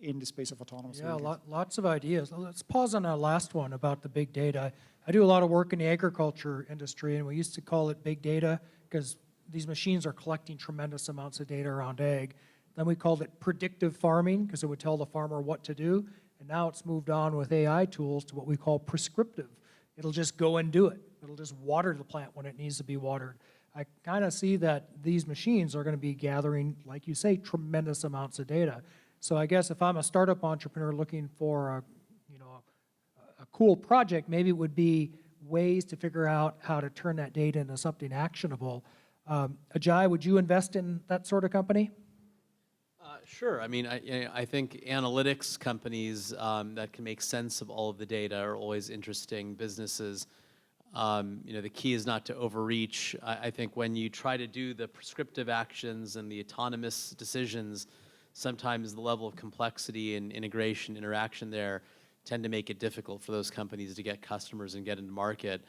in the space of autonomous vehicles. Lots of ideas. Let's pause on our last one about the big data. I do a lot of work in the agriculture industry, and we used to call it big data because these machines are collecting tremendous amounts of data around ag. Then we called it predictive farming because it would tell the farmer what to do. And now it's moved on with AI tools to what we call prescriptive. It'll just go and do it. It'll just water the plant when it needs to be watered. I kind of see that these machines are going to be gathering, like you say, tremendous amounts of data. So I guess if I'm a startup entrepreneur looking for a cool project, maybe it would be ways to figure out how to turn that data into something actionable. Ajay, would you invest in that sort of company? Sure. I mean, I think analytics companies that can make sense of all of the data are always interesting businesses. The key is not to overreach. I think when you try to do the prescriptive actions and the autonomous decisions, sometimes the level of complexity and integration, interaction there tend to make it difficult for those companies to get customers and get into market.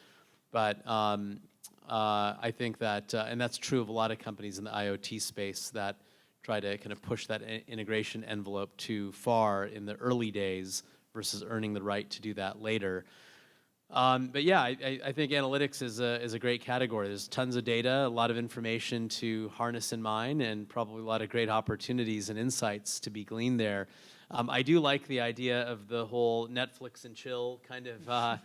But I think that, and that's true of a lot of companies in the IoT space that try to kind of push that integration envelope too far in the early days versus earning the right to do that later. But yeah, I think analytics is a great category. There's tons of data, a lot of information to harness in mind, and probably a lot of great opportunities and insights to be gleaned there. I do like the idea of the whole Netflix and chill kind of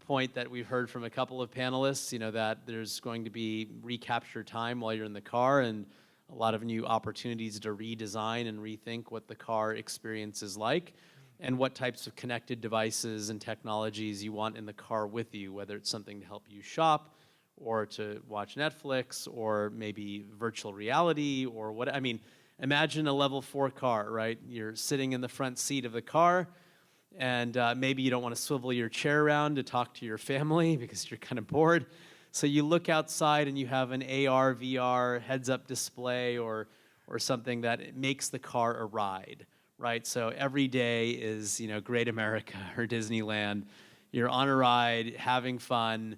point that we've heard from a couple of panelists, that there's going to be recapture time while you're in the car, and a lot of new opportunities to redesign and rethink what the car experience is like, and what types of connected devices and technologies you want in the car with you, whether it's something to help you shop or to watch Netflix or maybe virtual reality or what. I mean, imagine a level 4 car, right? You're sitting in the front seat of the car, and maybe you don't want to swivel your chair around to talk to your family because you're kind of bored. So you look outside and you have an AR, VR, heads-up display or something that makes the car a ride, right? So every day is, Great America or Disneyland, you're on a ride, having fun,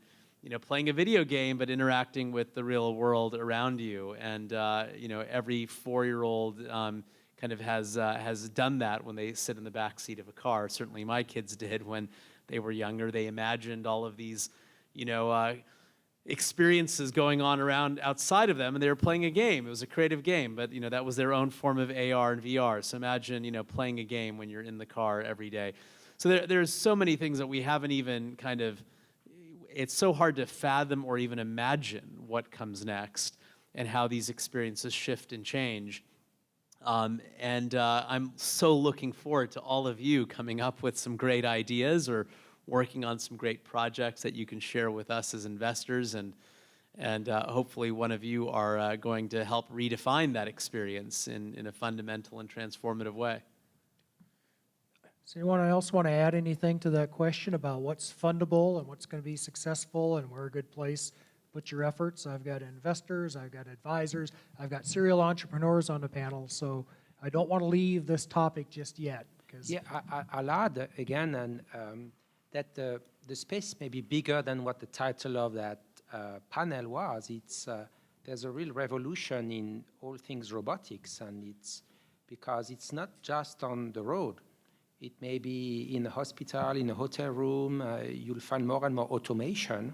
playing a video game, but interacting with the real world around you. And every 4-year-old kind of has done that when they sit in the back seat of a car. Certainly, my kids did when they were younger. They imagined all of these, experiences going on around outside of them, and they were playing a game. It was a creative game, but that was their own form of AR and VR. So imagine playing a game when you're in the car every day. So there's so many things that we haven't even kind of. It's so hard to fathom or even imagine what comes next and how these experiences shift and change. I'm so looking forward to all of you coming up with some great ideas or working on some great projects that you can share with us as investors, and hopefully one of you are going to help redefine that experience in a fundamental and transformative way. Does anyone else want to add anything to that question about what's fundable and what's going to be successful and where a good place to put your efforts? I've got investors, I've got advisors, I've got serial entrepreneurs on the panel, so I don't want to leave this topic just yet. Yeah, I'll add again, and that the space may be bigger than what the title of that panel was. There's a real revolution in all things robotics, and it's because it's not just on the road. It may be in a hospital, in a hotel room. You'll find more and more automation,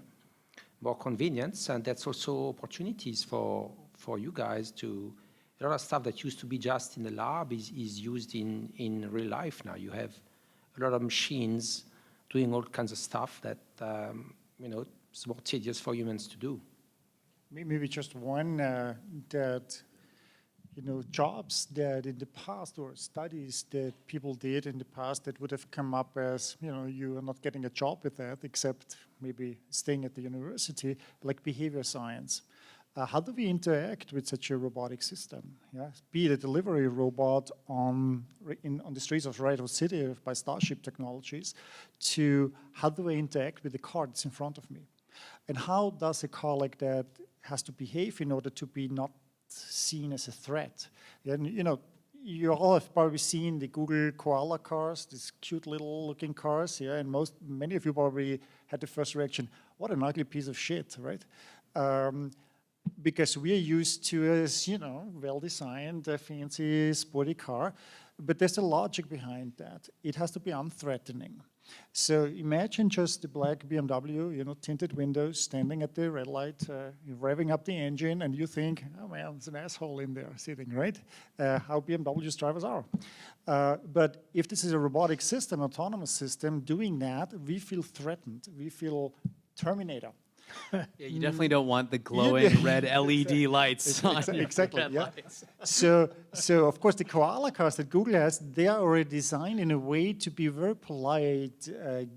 more convenience, and that's also opportunities for you guys to. A lot of stuff that used to be just in the lab is used in real life now. You have a lot of machines doing all kinds of stuff that it's more tedious for humans to do. Maybe just one that, jobs that in the past or studies that people did in the past that would have come up as, you are not getting a job with that except maybe staying at the university, like behavior science. How do we interact with such a robotic system? Yeah? Be it a delivery robot on the streets of Rado City by Starship Technologies, to how do I interact with the car that's in front of me? And how does a car like that has to behave in order to be not seen as a threat? And, you all have probably seen the Google Koala cars, these cute little looking cars, yeah, and many of you probably had the first reaction, what an ugly piece of shit, right? Because we are used to a, well-designed, fancy, sporty car, but there's a logic behind that. It has to be unthreatening. So imagine just the black BMW, tinted windows, standing at the red light, revving up the engine, and you think, oh man, there's an asshole in there sitting, right? How BMW's drivers are. But if this is a robotic system, autonomous system, doing that, we feel threatened. We feel Terminator. Yeah, you definitely don't want the glowing red LED lights on your exactly, red yeah. lights. So of course the Koala cars that Google has, they are already designed in a way to be very polite,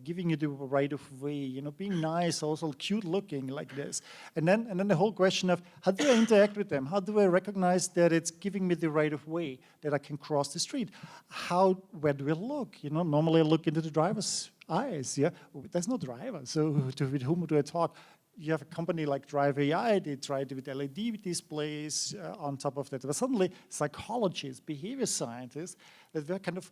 giving you the right of way, being nice, also cute looking like this. And then the whole question of how do I interact with them? How do I recognize that it's giving me the right of way, that I can cross the street? Where do I look? Normally I look into the driver's eyes, yeah? There's no driver, so with whom do I talk? You have a company like Drive AI, they tried with LED displays on top of that. But suddenly, psychologists, behavior scientists, that were kind of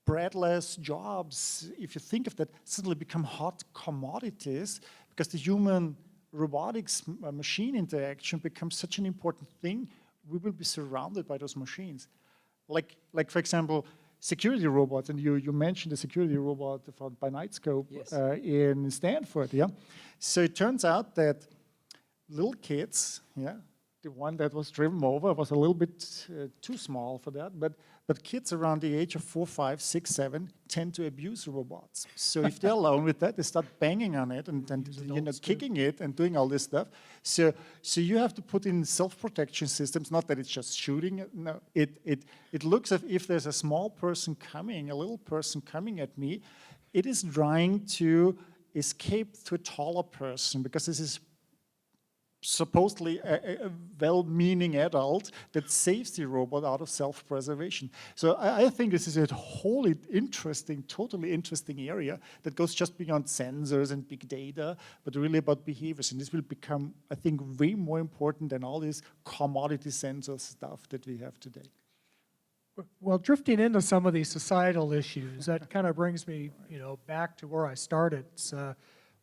breadless jobs, if you think of that, suddenly become hot commodities because the human robotics machine interaction becomes such an important thing. We will be surrounded by those machines. Like for example, security robots, and you mentioned the security robot by Nightscope Yes. In Stanford, yeah? So it turns out that little kids, yeah, the one that was driven over was a little bit too small for that, but kids around the age of 4, 5, 6, 7 tend to abuse robots. So if they're alone with that, they start banging on it and kicking it and doing all this stuff. So you have to put in self-protection systems, not that it's just shooting it. No, it looks as if there's a small person coming, a little person coming at me. It is trying to escape to a taller person because this is supposedly a well-meaning adult that saves the robot out of self-preservation. So I think this is a wholly interesting, totally interesting area that goes just beyond sensors and big data, but really about behaviors. And this will become, I think, way more important than all this commodity sensor stuff that we have today. Well, drifting into some of these societal issues, that kind of brings me, back to where I started.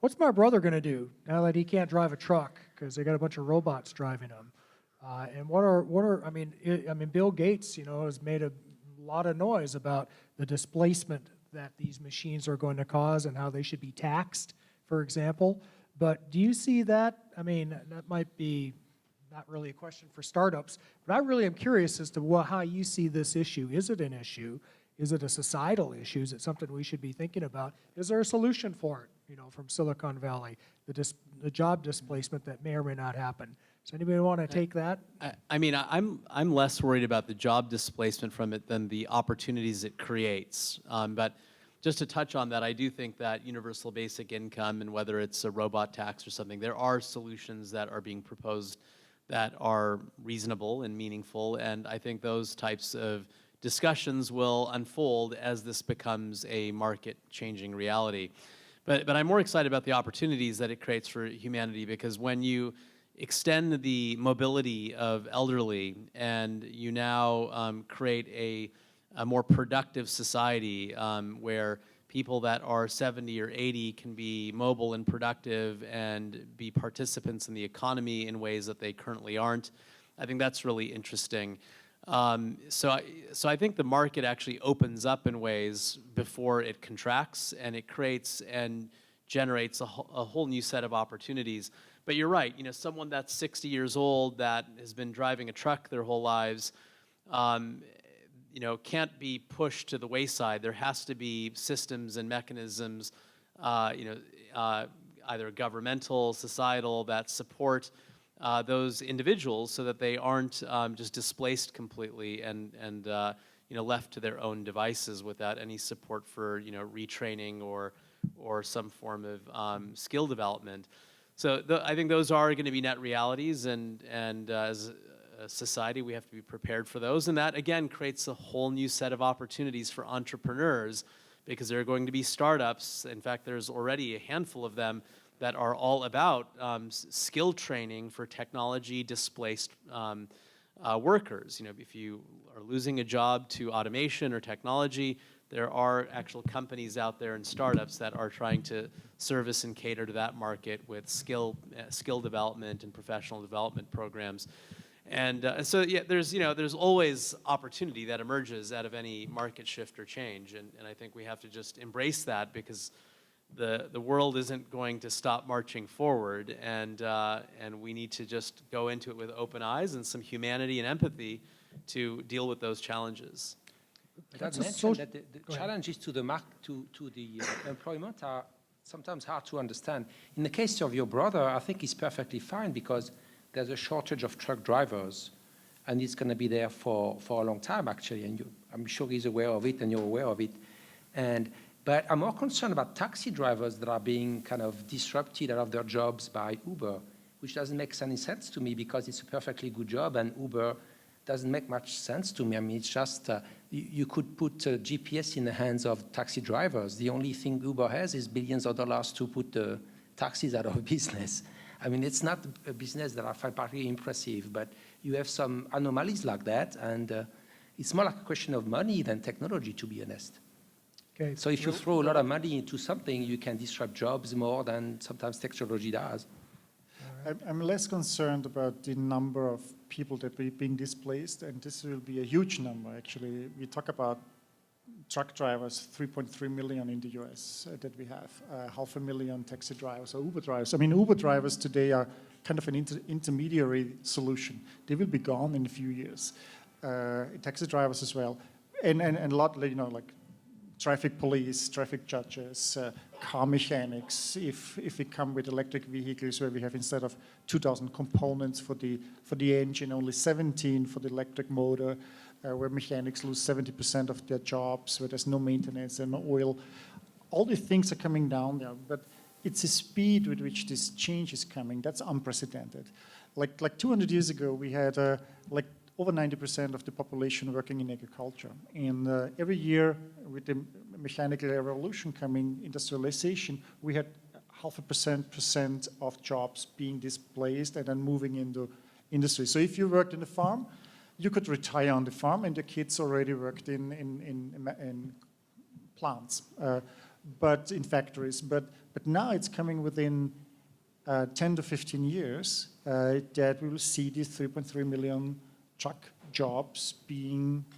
What's my brother going to do now that he can't drive a truck because they got a bunch of robots driving him? And Bill Gates, has made a lot of noise about the displacement that these machines are going to cause and how they should be taxed, for example. But do you see that? That might be not really a question for startups, but I really am curious as to how you see this issue. Is it an issue? Is it a societal issue? Is it something we should be thinking about? Is there a solution for it, from Silicon Valley, the job displacement that may or may not happen? Does anybody want to take that? I'm less worried about the job displacement from it than the opportunities it creates. But just to touch on that, I do think that universal basic income, and whether it's a robot tax or something, there are solutions that are being proposed that are reasonable and meaningful, and I think those types of discussions will unfold as this becomes a market-changing reality. But I'm more excited about the opportunities that it creates for humanity, because when you extend the mobility of elderly and you now create a more productive society where people that are 70 or 80 can be mobile and productive and be participants in the economy in ways that they currently aren't, I think that's really interesting. So I think the market actually opens up in ways before it contracts, and it creates and generates a whole new set of opportunities. But you're right, someone that's 60 years old that has been driving a truck their whole lives, can't be pushed to the wayside. There has to be systems and mechanisms, either governmental, societal, that support those individuals so that they aren't just displaced completely and left to their own devices without any support for retraining or some form of skill development. So I think those are going to be net realities, and as a society, we have to be prepared for those. And that, again, creates a whole new set of opportunities for entrepreneurs, because there are going to be startups. In fact, there's already a handful of them that are all about skill training for technology-displaced workers. If you are losing a job to automation or technology, there are actual companies out there and startups that are trying to service and cater to that market with skill development and professional development programs. And so there's always opportunity that emerges out of any market shift or change, and I think we have to just embrace that, because the world isn't going to stop marching forward, and we need to just go into it with open eyes and some humanity and empathy to deal with those challenges. But I mentioned that the challenges to the employment are sometimes hard to understand. In the case of your brother, I think he's perfectly fine, because there's a shortage of truck drivers, and it's going to be there for a long time, actually, and I'm sure he's aware of it, and you're aware of it. But I'm more concerned about taxi drivers that are being kind of disrupted out of their jobs by Uber, which doesn't make any sense to me, because it's a perfectly good job, and Uber doesn't make much sense to me. It's just, you could put GPS in the hands of taxi drivers. The only thing Uber has is billions of dollars to put the taxis out of business. It's not a business that I find particularly impressive, but you have some anomalies like that, and it's more like a question of money than technology, to be honest. Okay. So if you throw a lot of money into something, you can disrupt jobs more than sometimes technology does. I'm less concerned about the number of people that are being displaced, and this will be a huge number, actually. We talk about truck drivers, 3.3 million in the US that we have, 500,000 taxi drivers or Uber drivers. Uber drivers today are kind of an intermediary solution. They will be gone in a few years. Taxi drivers as well. And a lot, like traffic police, traffic judges, car mechanics. If we come with electric vehicles where we have, instead of 2,000 components for the engine, only 17 for the electric motor, where mechanics lose 70% of their jobs, where there's no maintenance and no oil. All these things are coming down there, but it's the speed with which this change is coming that's unprecedented. Like 200 years ago, we had over 90% of the population working in agriculture. And every year, with the mechanical revolution coming, industrialization, we had 0.5% of jobs being displaced and then moving into industry. So if you worked in a farm, you could retire on the farm and your kids already worked in plants, but in factories. But now it's coming within 10 to 15 years that we will see these 3.3 million truck jobs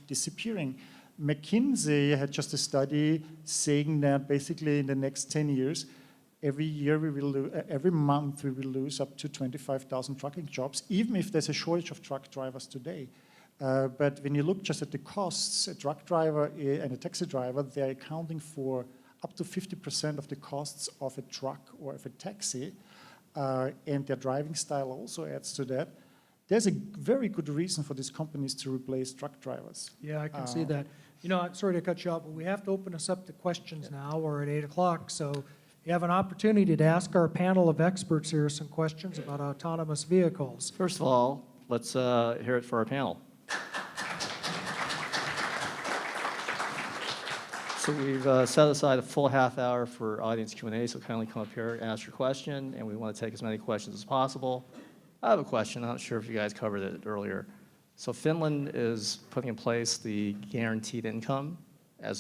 disappearing. McKinsey had just a study saying that basically in the next 10 years, every month we will lose up to 25,000 trucking jobs, even if there's a shortage of truck drivers today. But when you look just at the costs, a truck driver and a taxi driver, they're accounting for up to 50% of the costs of a truck or of a taxi, and their driving style also adds to that. There's a very good reason for these companies to replace truck drivers. Yeah, I can see that. You know, I'm sorry to cut you off, but we have to open us up to questions now. We're at 8 o'clock, so you have an opportunity to ask our panel of experts here some questions about autonomous vehicles. First of all, let's hear it for our panel. So we've set aside a full half hour for audience Q&A, so kindly come up here and ask your question, and we want to take as many questions as possible. I have a question. I'm not sure if you guys covered it earlier. So Finland is putting in place the guaranteed income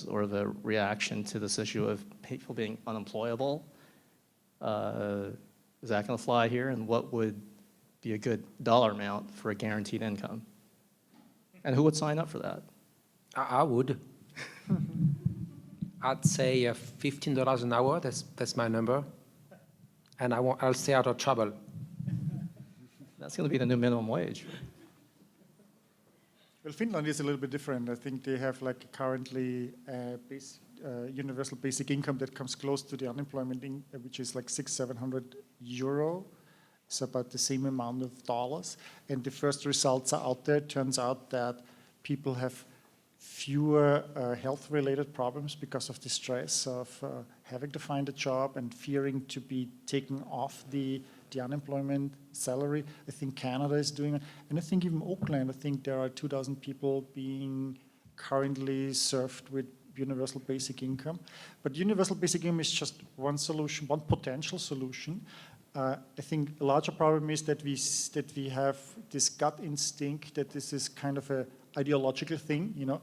or the reaction to this issue of people being unemployable. Is that going to fly here? And what would be a good dollar amount for a guaranteed income? And who would sign up for that? I would. I'd say $15 an hour. That's my number, and I'll stay out of trouble. That's going to be the new minimum wage. Well, Finland is a little bit different. I think they have like currently universal basic income that comes close to the unemployment, which is like €600-700. It's about the same amount of dollars. And the first results are out there. It turns out that people have fewer health-related problems because of the stress of having to find a job and fearing to be taken off the unemployment salary. I think Canada is doing it. And I think even Auckland, I think there are 2,000 people being currently served with universal basic income. But universal basic income is just one solution, one potential solution. I think a larger problem is that we have this gut instinct that this is kind of a ideological thing, you know.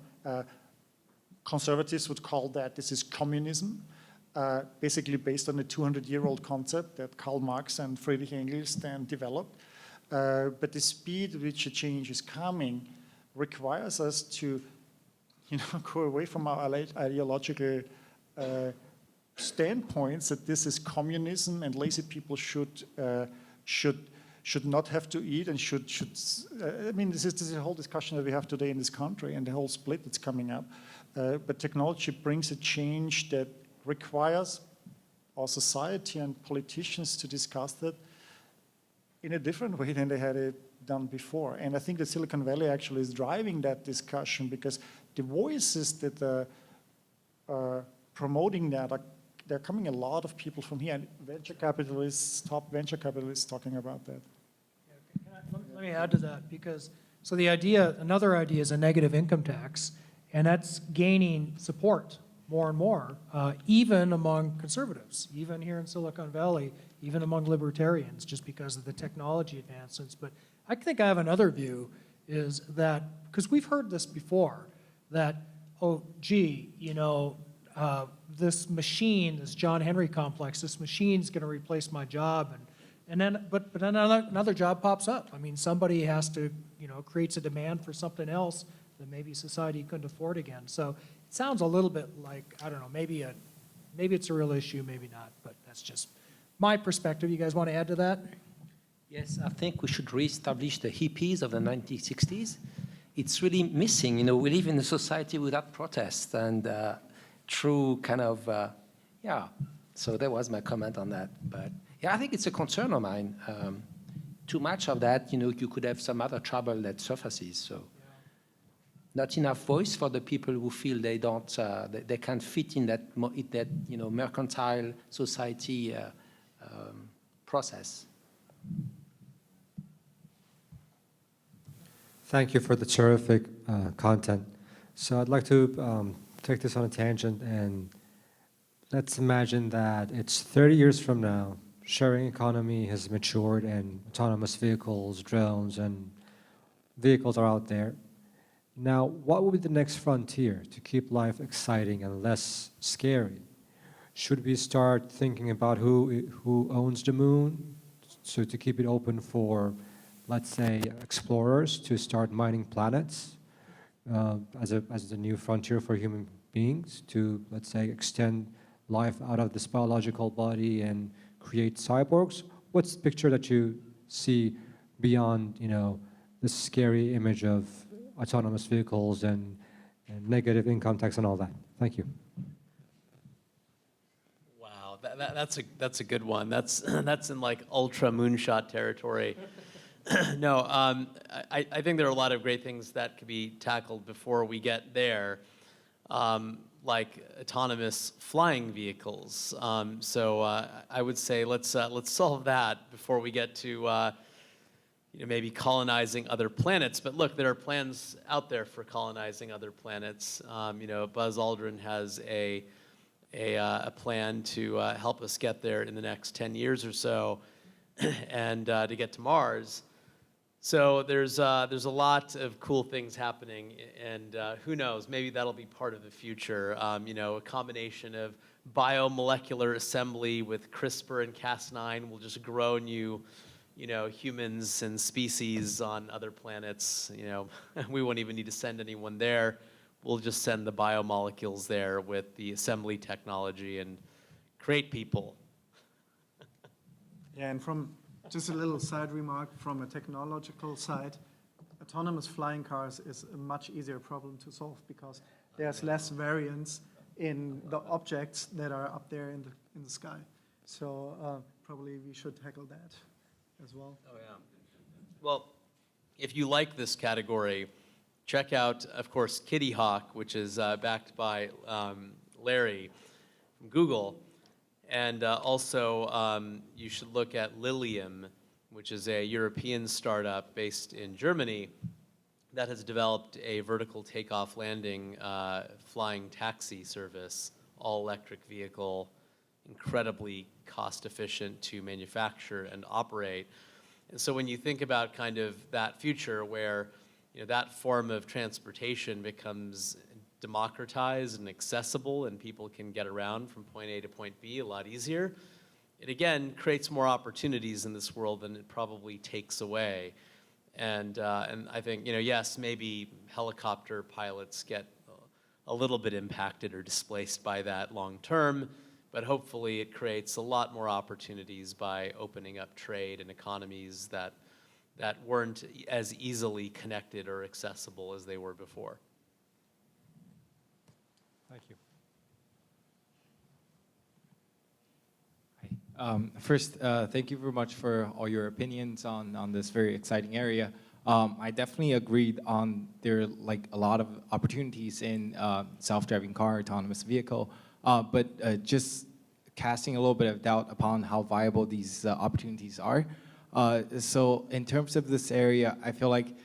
Conservatives would call that this is communism. Basically based on a 200-year-old concept that Karl Marx and Friedrich Engels then developed. But the speed at which a change is coming requires us to, you know, go away from our ideological standpoints that this is communism and lazy people should not have to eat and should I mean, this is a whole discussion that we have today in this country and the whole split that's coming up. But technology brings a change that requires our society and politicians to discuss that in a different way than they had it done before. And I think that Silicon Valley actually is driving that discussion because the voices that are promoting that they're coming a lot of people from here. And venture capitalists, top venture capitalists talking about that. Let me add to that because, so another idea is a negative income tax, and that's gaining support more and more, even among conservatives, even here in Silicon Valley, even among libertarians, just because of the technology advancements. But I think I have another view is that, because we've heard this before, that, oh, gee, you know, this machine, this John Henry complex, this machine's going to replace my job, and then, but then another job pops up. I mean, somebody has to, you know, creates a demand for something else that maybe society couldn't afford again. So it sounds a little bit like, I don't know, maybe it's a real issue, maybe not, but that's just my perspective. You guys want to add to that? Yes, I think we should reestablish the hippies of the 1960s. It's really missing. You know, we live in a society without protest and true kind of, yeah. So that was my comment on that. But yeah, I think it's a concern of mine. Too much of that, you know, you could have some other trouble that surfaces. So not enough voice for the people who feel they don't, they can't fit in that, you know, mercantile society process. Thank you for the terrific content. So I'd like to take this on a tangent, and let's imagine that it's 30 years from now, sharing economy has matured and autonomous vehicles, drones, and vehicles are out there. Now, what would be the next frontier to keep life exciting and less scary? Should we start thinking about who owns the moon, so to keep it open for, let's say, explorers to start mining planets as a new frontier for human beings to, let's say, extend life out of this biological body and create cyborgs? What's the picture that you see beyond, the scary image of autonomous vehicles and negative income tax and all that? Thank you. Wow, that's a good one. That's in like ultra moonshot territory. No, I think there are a lot of great things that could be tackled before we get there, like autonomous flying vehicles. So I would say let's solve that before we get to maybe colonizing other planets. But look, there are plans out there for colonizing other planets. Buzz Aldrin has a plan to help us get there in the next 10 years or so, and to get to Mars. So there's a lot of cool things happening, and who knows, maybe that'll be part of the future. A combination of biomolecular assembly with CRISPR and Cas9 will just grow new, humans and species on other planets. We won't even need to send anyone there. We'll just send the biomolecules there with the assembly technology and create people. Yeah, and from just a little side remark from a technological side, autonomous flying cars is a much easier problem to solve because there's less variance in the objects that are up there in the sky. So probably we should tackle that as well. Oh, yeah. Well, if you like this category, check out, of course, Kitty Hawk, which is backed by Larry from Google. And also, you should look at Lilium, which is a European startup based in Germany that has developed a vertical takeoff landing flying taxi service, all-electric vehicle, incredibly cost-efficient to manufacture and operate. And so when you think about kind of that future where that form of transportation becomes democratized and accessible and people can get around from point A to point B a lot easier, it again creates more opportunities in this world than it probably takes away. And I think, yes, maybe helicopter pilots get a little bit impacted or displaced by that long term, but hopefully it creates a lot more opportunities by opening up trade and economies that weren't as easily connected or accessible as they were before. Thank you. First, thank you very much for all your opinions on this very exciting area. I definitely agreed on there are like a lot of opportunities in self-driving car, autonomous vehicle, but just casting a little bit of doubt upon how viable these opportunities are. So in terms of this area, I feel like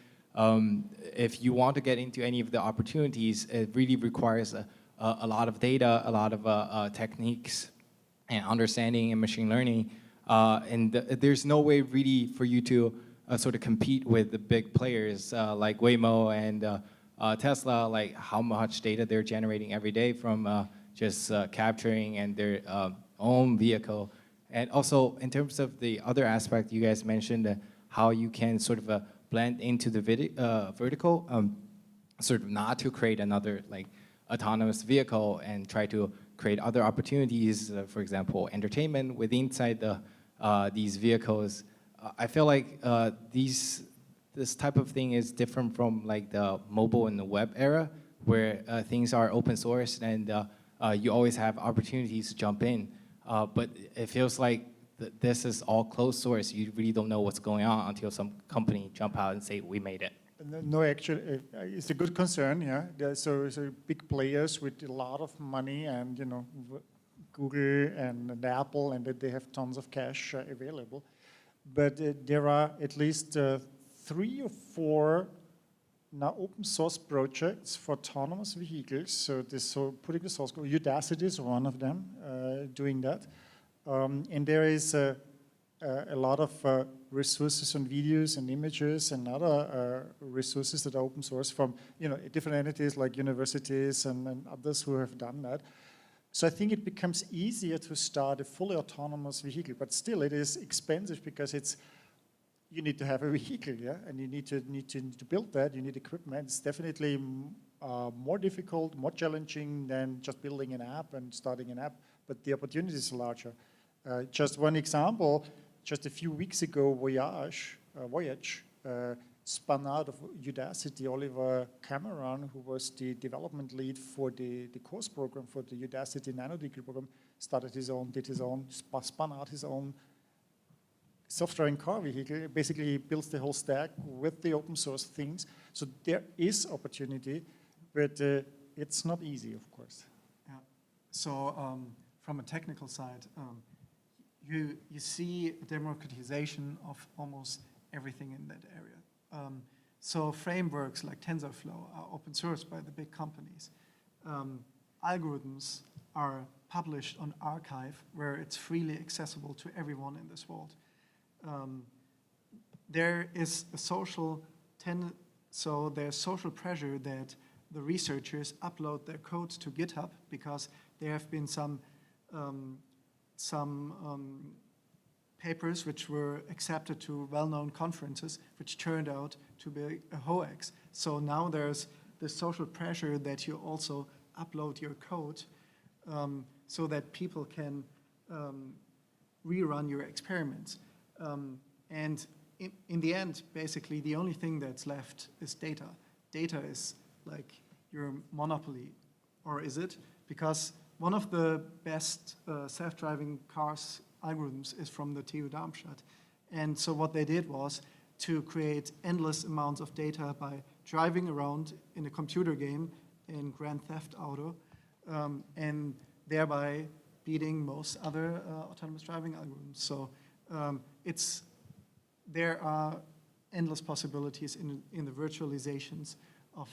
if you want to get into any of the opportunities, it really requires a lot of data, a lot of techniques and understanding and machine learning. And there's no way really for you to sort of compete with the big players like Waymo and Tesla, like how much data they're generating every day from just capturing and their own vehicle. And also in terms of the other aspect you guys mentioned, how you can sort of blend into the vertical, sort of not to create another like autonomous vehicle and try to create other opportunities, for example, entertainment within inside these vehicles. I feel like this type of thing is different from like the mobile and the web era, where things are open source and you always have opportunities to jump in. But it feels like this is all closed source. You really don't know what's going on until some company jump out and say, we made it. No, actually, it's a good concern, yeah. So big players with a lot of money and, Google and Apple, and they have tons of cash available. But there are at least 3 or 4 now open source projects for autonomous vehicles. So putting the source code, Udacity is one of them doing that. And there is a lot of resources on videos and images and other resources that are open source from different entities like universities and others who have done that. So I think it becomes easier to start a fully autonomous vehicle, but still it is expensive because you need to have a vehicle, yeah, and you need to build that. You need equipment. It's definitely more difficult, more challenging than just building an app and starting an app. But the opportunities are larger. Just one example: just a few weeks ago, Voyage spun out of Udacity. Oliver Cameron, who was the development lead for the course program for the Udacity nanodegree program, spun out his own software and car vehicle. Basically, he builds the whole stack with the open source things. So there is opportunity, but it's not easy, of course. Yeah. So from a technical side, you see a democratization of almost everything in that area. So frameworks like TensorFlow are open source by the big companies. Algorithms are published on arXiv, where it's freely accessible to everyone in this world. There is a there's social pressure that the researchers upload their code to GitHub because there have been some papers which were accepted to well-known conferences, which turned out to be a hoax. So now there's the social pressure that you also upload your code so that people can rerun your experiments. And in the end, basically, the only thing that's left is data. Data is like your monopoly, or is it? Because one of the best self-driving cars algorithms is from the TU Darmstadt. And so what they did was to create endless amounts of data by driving around in a computer game in Grand Theft Auto, and thereby beating most other autonomous driving algorithms. So there are endless possibilities in the virtualizations of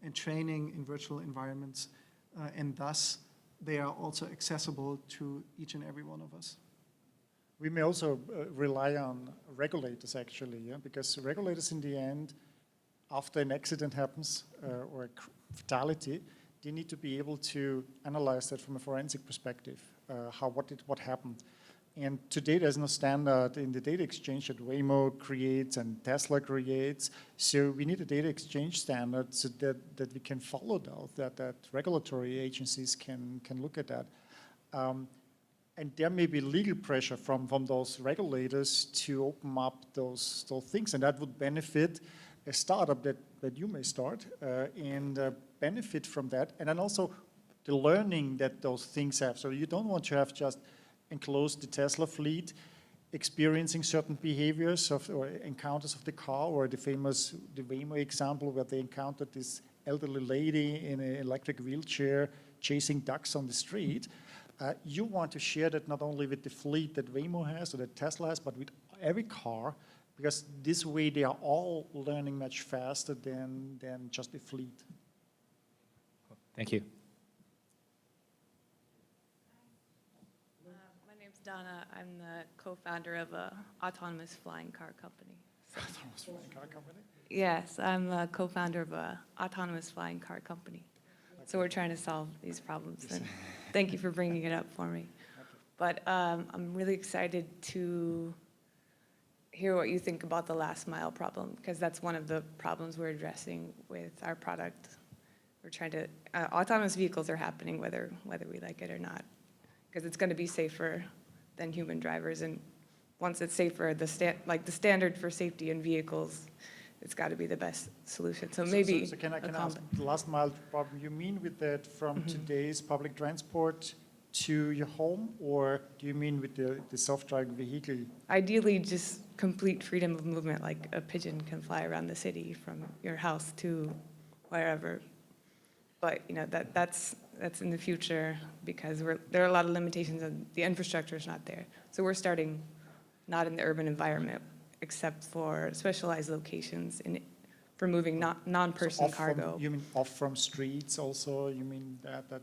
and training in virtual environments, and thus they are also accessible to each and every one of us. We may also rely on regulators, actually, yeah? Because regulators, in the end, after an accident happens or a fatality, they need to be able to analyze that from a forensic perspective, what happened. And today, there's no standard in the data exchange that Waymo creates and Tesla creates. So we need a data exchange standard so that we can follow that regulatory agencies can look at that. And there may be legal pressure from those regulators to open up those things, and that would benefit a startup that you may start and benefit from that. And then also the learning that those things have. So you don't want to have just enclosed the Tesla fleet experiencing certain behaviors or encounters of the car, or the Waymo example where they encountered this elderly lady in an electric wheelchair chasing ducks on the street. You want to share that not only with the fleet that Waymo has or that Tesla has, but with every car, because this way they are all learning much faster than just the fleet. Thank you. My name's Donna. I'm the co-founder of an autonomous flying car company. Autonomous flying car company? Yes, I'm a co-founder of an autonomous flying car company. So we're trying to solve these problems. And thank you for bringing it up for me. But I'm really excited to hear what you think about the last mile problem, because that's one of the problems we're addressing with our product. We're trying to, autonomous vehicles are happening whether we like it or not, because it's going to be safer than human drivers. And once it's safer, the standard for safety in vehicles, it's got to be the best solution. So maybe. So can I ask the last mile problem? You mean with that from today's public transport to your home, or do you mean with the self-driving vehicle? Ideally, just complete freedom of movement, like a pigeon can fly around the city from your house to wherever. But that's in the future, because there are a lot of limitations and the infrastructure is not there. So we're starting not in the urban environment, except for specialized locations for moving non-person cargo. You mean off from streets also? You mean that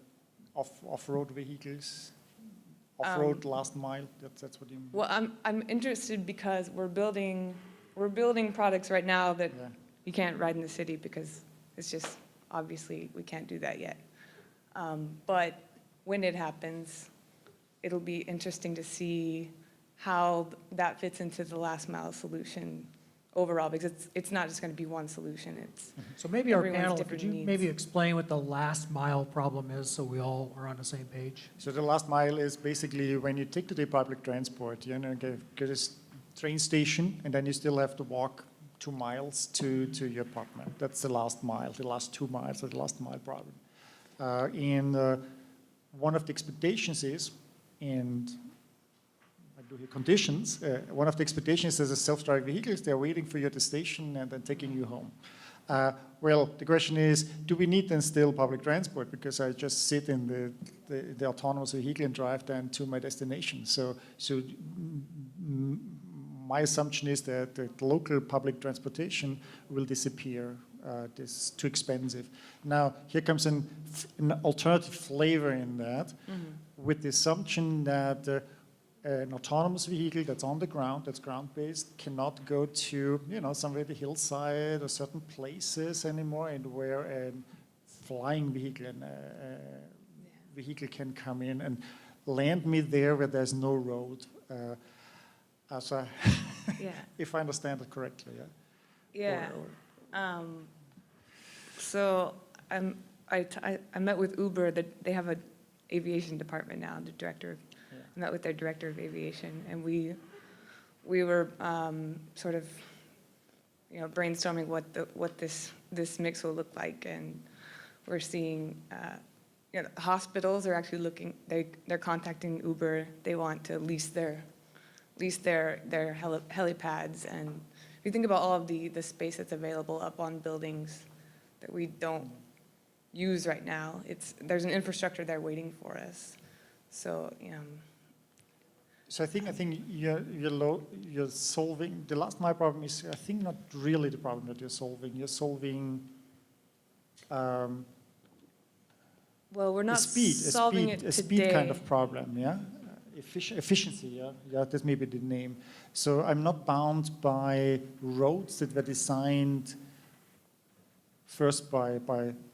off-road vehicles? Off-road, last mile, that's what you mean? Well, I'm interested because we're building products right now that Yeah. you can't ride in the city because it's just, obviously, we can't do that yet. But when it happens, it'll be interesting to see how that fits into the last mile solution overall, because it's not just going to be one solution, it's So maybe our everyone's panel, could different you needs. maybe explain what the last mile problem is so we all are on the same page? So the last mile is basically when you take today public transport, you know, get a train station, and then you still have to walk 2 miles to your apartment. That's the last mile, the last 2 miles, or the last mile problem. One of the expectations is, and I do here conditions, one of the expectations is a self-driving vehicles, they're waiting for you at the station and then taking you home. Well, the question is, do we need then still public transport? Because I just sit in the autonomous vehicle and drive then to my destination. So my assumption is that the local public transportation will disappear. This is too expensive. Now, here comes an alternative flavor in that, with the assumption that an autonomous vehicle that's on the ground, that's ground-based, cannot go to, somewhere the hillside or certain places anymore, and where a flying vehicle and vehicle can come in and land me there where there's no road. So Yeah. if I understand it correctly, yeah? Yeah. So I met with Uber, that they have an aviation department now, the director. I met with their director of aviation, and we were sort of, brainstorming what this mix will look like, and we're seeing, hospitals are actually looking. They're contacting Uber. They want to lease their helipads, and if you think about all of the space that's available up on buildings that we don't use right now, there's an infrastructure there waiting for us. So, So I think you're solving, the last mile problem is, I think, not really the problem that you're solving. You're solving well, we're not a speed kind of problem, yeah? Efficiency, yeah? Yeah, that's maybe the name. So I'm not bound by roads that were designed first by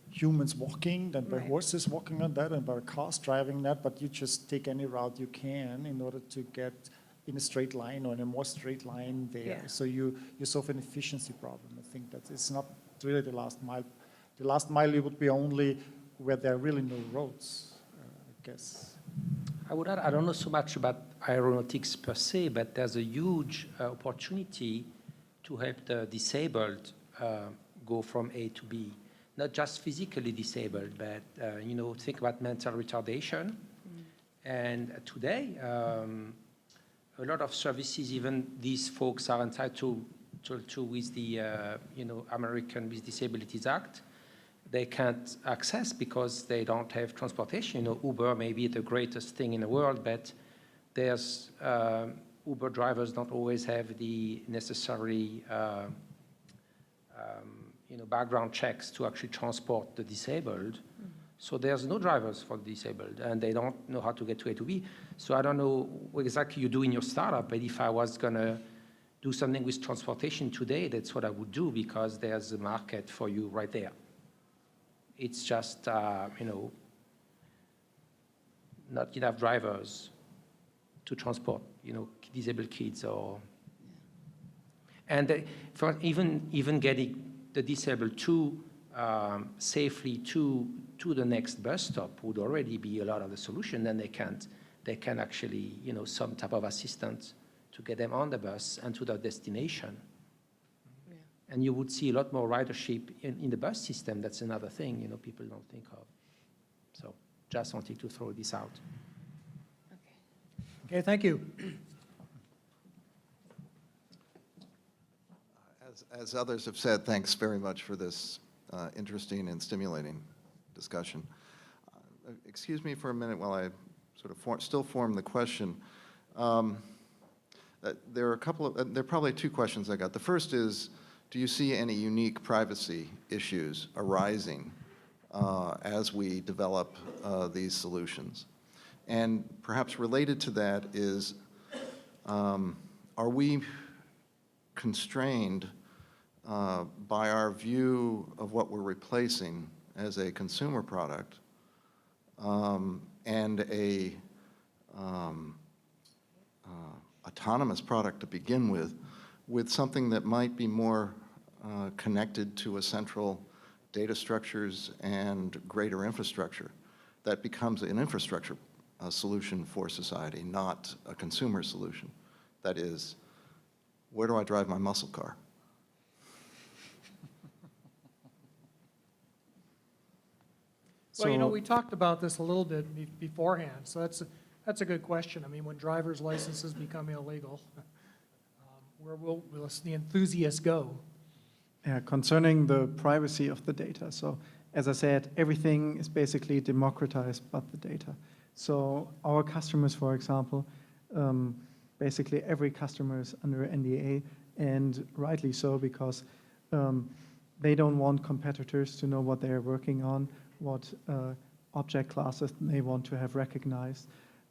humans walking, then by Right. horses walking on that, and by cars driving that, but you just take any route you can in order to get in a straight line or in a more straight line there. Yeah. So you solve an efficiency problem. I think that it's not really the last mile. The last mile it would be only where there are really no roads, I guess. I would add, I don't know so much about aeronautics per se, but there's a huge opportunity to help the disabled go from A to B. Not just physically disabled, but think about mental retardation. And today, a lot of services, even these folks are entitled to with the American with Disabilities Act, they can't access because they don't have transportation. Uber may be the greatest thing in the world, but there's Uber drivers don't always have the necessary background checks to actually transport the disabled. So there's no drivers for the disabled, and they don't know how to get to A to B. So I don't know what exactly you do in your startup, but if I was going to do something with transportation today, that's what I would do, because there's a market for you right there. It's just, not enough drivers to transport, disabled kids and for even getting the disabled safely to the next bus stop would already be a lot of the solution. Then they can actually, some type of assistance to get them on the bus and to their destination. Yeah. And you would see a lot more ridership in the bus system. That's another thing, people don't think of. So just wanted to throw this out. Okay, thank you. As others have said, thanks very much for this interesting and stimulating discussion. Excuse me for a minute while I sort of still form the question. There are probably two questions I got. The first is, do you see any unique privacy issues arising as we develop these solutions? And perhaps related to that is, are we constrained by our view of what we're replacing as a consumer product and a autonomous product to begin with something that might be more connected to a central data structures and greater infrastructure? That becomes an infrastructure solution for society, not a consumer solution. That is, where do I drive my muscle car? Well, you know, we talked about this a little bit beforehand, so that's a good question. I mean, when driver's licenses become illegal, where will the enthusiasts go? Yeah, concerning the privacy of the data. So as I said, everything is basically democratized but the data. So our customers, for example, basically every customer is under NDA, and rightly so, because they don't want competitors to know what they're working on, what object classes they want to have recognized,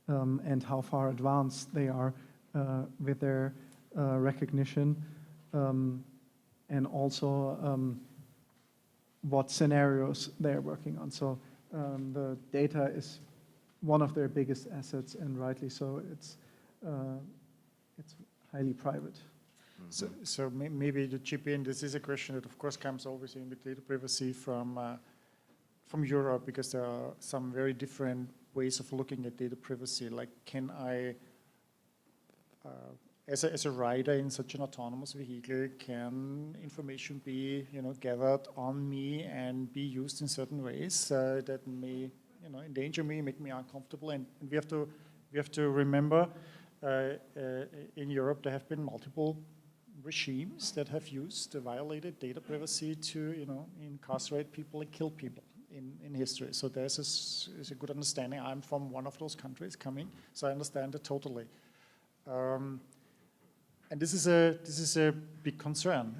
and how far advanced they are with their recognition, and also what scenarios they're working on. So the data is one of their biggest assets, and rightly so. It's highly private. So maybe to chip in, this is a question that of course comes always in with data privacy from Europe, because there are some very different ways of looking at data privacy. Like, can I, as a rider in such an autonomous vehicle, can information be gathered on me and be used in certain ways that may endanger me, make me uncomfortable? And we have to remember, in Europe there have been multiple regimes that have used violated data privacy to incarcerate people and kill people in history. So there's a good understanding. I'm from one of those countries coming, so I understand it totally. And this is a big concern.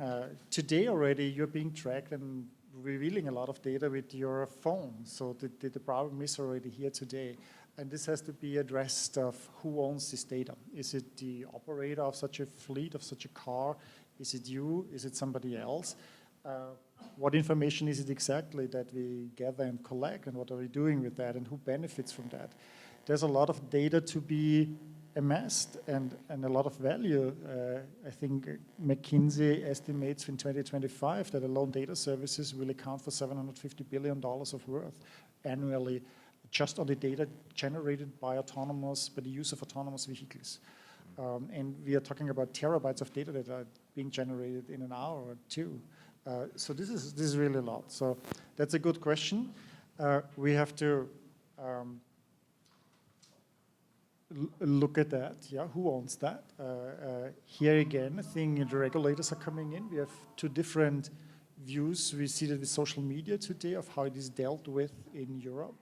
Today already you're being tracked and revealing a lot of data with your phone. So the problem is already here today. And this has to be addressed of who owns this data. Is it the operator of such a fleet, of such a car? Is it you? Is it somebody else? What information is it exactly that we gather and collect, and what are we doing with that, and who benefits from that? There's a lot of data to be amassed and a lot of value. I think McKinsey estimates in 2025 that alone data services will account for $750 billion of worth annually, just on the data generated by the use of autonomous vehicles. And we are talking about terabytes of data that are being generated in an hour or two. So this is really a lot. So that's a good question. We have to look at that. Yeah, who owns that? Here again, I think the regulators are coming in. We have two different views. We see that with social media today of how it is dealt with in Europe.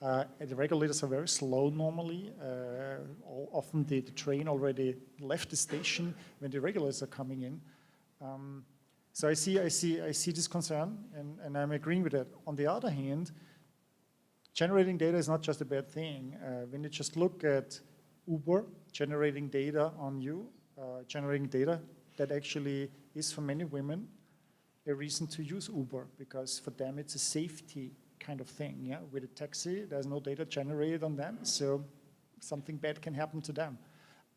And the regulators are very slow normally. Often the train already left the station when the regulators are coming in. So I see this concern, and I'm agreeing with it. On the other hand, generating data is not just a bad thing. When you just look at Uber generating data on you, generating data that actually is for many women a reason to use Uber, because for them it's a safety kind of thing. Yeah, with a taxi, there's no data generated on them, so something bad can happen to them.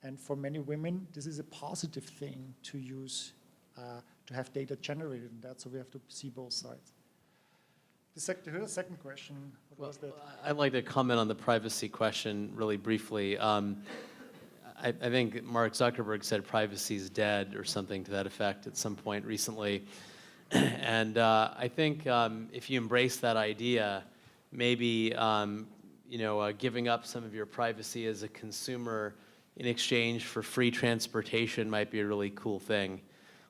And for many women, this is a positive thing to use, to have data generated in that. So we have to see both sides. The second question, what was that? I'd like to comment on the privacy question really briefly. I think Mark Zuckerberg said privacy is dead or something to that effect at some point recently. And I think if you embrace that idea, maybe giving up some of your privacy as a consumer in exchange for free transportation might be a really cool thing.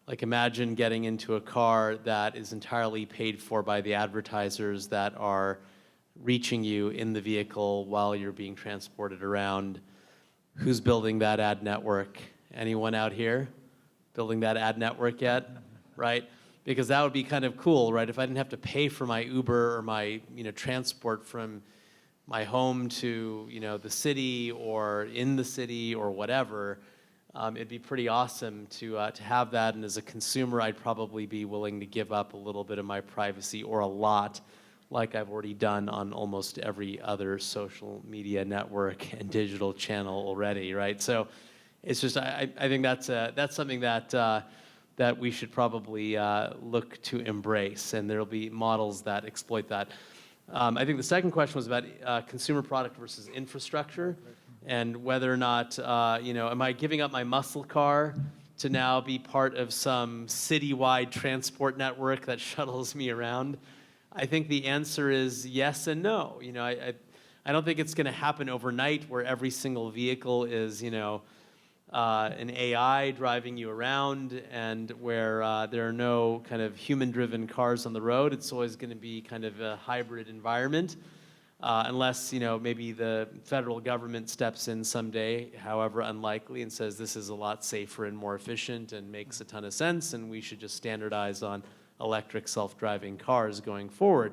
Like, imagine getting into a car that is entirely paid for by the advertisers that are reaching you in the vehicle while you're being transported around. Who's building that ad network? Anyone out here building that ad network yet? Right? Because that would be kind of cool, right? If I didn't have to pay for my Uber or my transport from my home to, you know, the city or in the city or whatever, it'd be pretty awesome to have that. And as a consumer, I'd probably be willing to give up a little bit of my privacy or a lot, like I've already done on almost every other social media network and digital channel already, right? So it's just, I think that's something that that we should probably look to embrace, and there'll be models that exploit that. I think the second question was about consumer product versus infrastructure, and whether or not, you know, am I giving up my muscle car to now be part of some citywide transport network that shuttles me around? I think the answer is yes and no. You know, I don't think it's going to happen overnight where every single vehicle is, you know, an AI driving you around, and where there are no kind of human-driven cars on the road. It's always going to be kind of a hybrid environment, unless, you know, maybe the federal government steps in someday, however unlikely, and says this is a lot safer and more efficient and makes a ton of sense, and we should just standardize on electric self-driving cars going forward.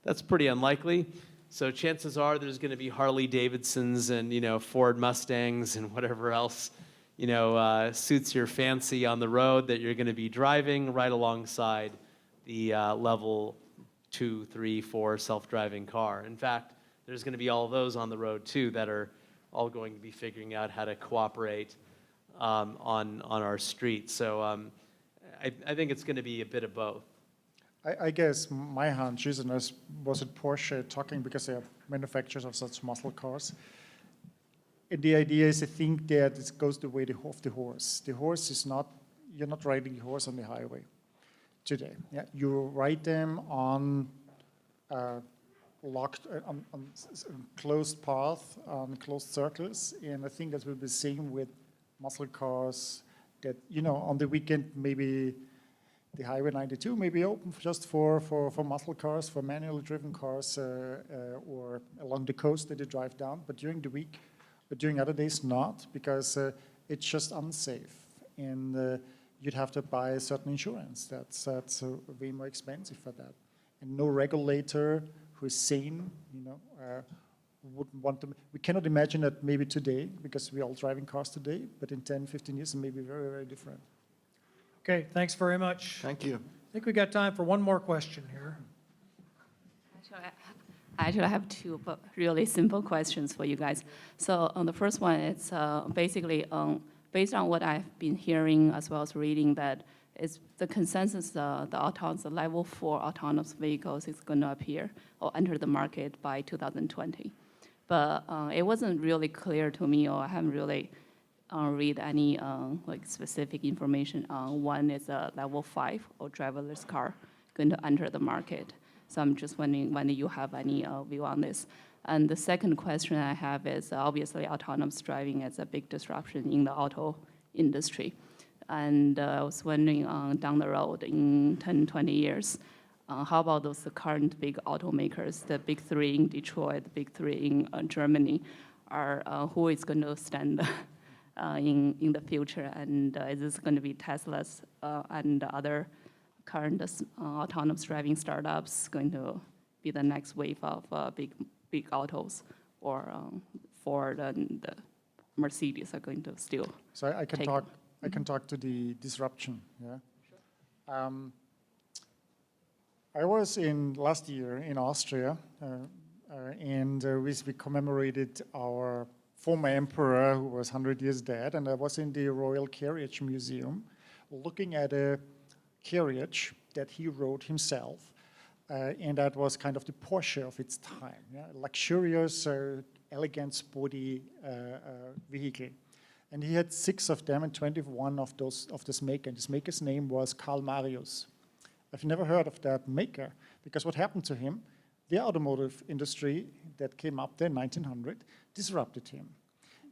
That's pretty unlikely. So chances are there's going to be Harley Davidsons and, you know, Ford Mustangs and whatever else, you know, suits your fancy on the road that you're going to be driving right alongside the level 2, 3, 4 self-driving car. In fact, there's going to be all of those on the road too that are all going to be figuring out how to cooperate on our streets. So I think it's going to be a bit of both. I guess my hunch is, and as was it Porsche talking, because they are manufacturers of such muscle cars. And the idea is, I think that it goes the way of the horse. The horse is not, you're not riding the horse on the highway today. Yeah, you ride them on locked, on closed path, on closed circles. And I think that will be the same with muscle cars that, you know, on the weekend, maybe the Highway 92 may be open just for muscle cars, for manually driven cars, or along the coast that they drive down. But during the week, but during other days, not, because it's just unsafe. And you'd have to buy a certain insurance. That's way more expensive for that. And no regulator who is sane, you know, would want to. We cannot imagine that maybe today, because we're all driving cars today, but in 10, 15 years, it may be very, very different. Okay, thanks very much. Thank you. I think we got time for one more question here. Actually, I have two really simple questions for you guys. So on the first one, it's basically based on what I've been hearing as well as reading, that is the consensus, the autonomous level 4 autonomous vehicles is going to appear or enter the market by 2020. But it wasn't really clear to me, or I haven't really read any like specific information on when is a level 5 or driverless car going to enter the market. So I'm just wondering when you have any view on this. And the second question I have is obviously autonomous driving is a big disruption in the auto industry. And I was wondering down the road in 10, 20 years, how about those current big automakers, the big 3 in Detroit, the big 3 in Germany, who is going to stand in the future, and is this going to be Tesla's and other current autonomous driving startups going to be the next wave of big autos, or Ford and Mercedes are going to still? So I can talk. I can talk to the disruption. Yeah. Sure. I was last year in Austria, and we commemorated our former emperor who was 100 years dead, and I was in the Royal Carriage Museum looking at a carriage that he rode himself, and that was kind of the Porsche of its time, yeah? Luxurious, elegant, sporty vehicle. And he had 6 of them and 21 of this maker. And this maker's name was Karl Marius. I've never heard of that maker, because what happened to him, the automotive industry that came up there in 1900 disrupted him.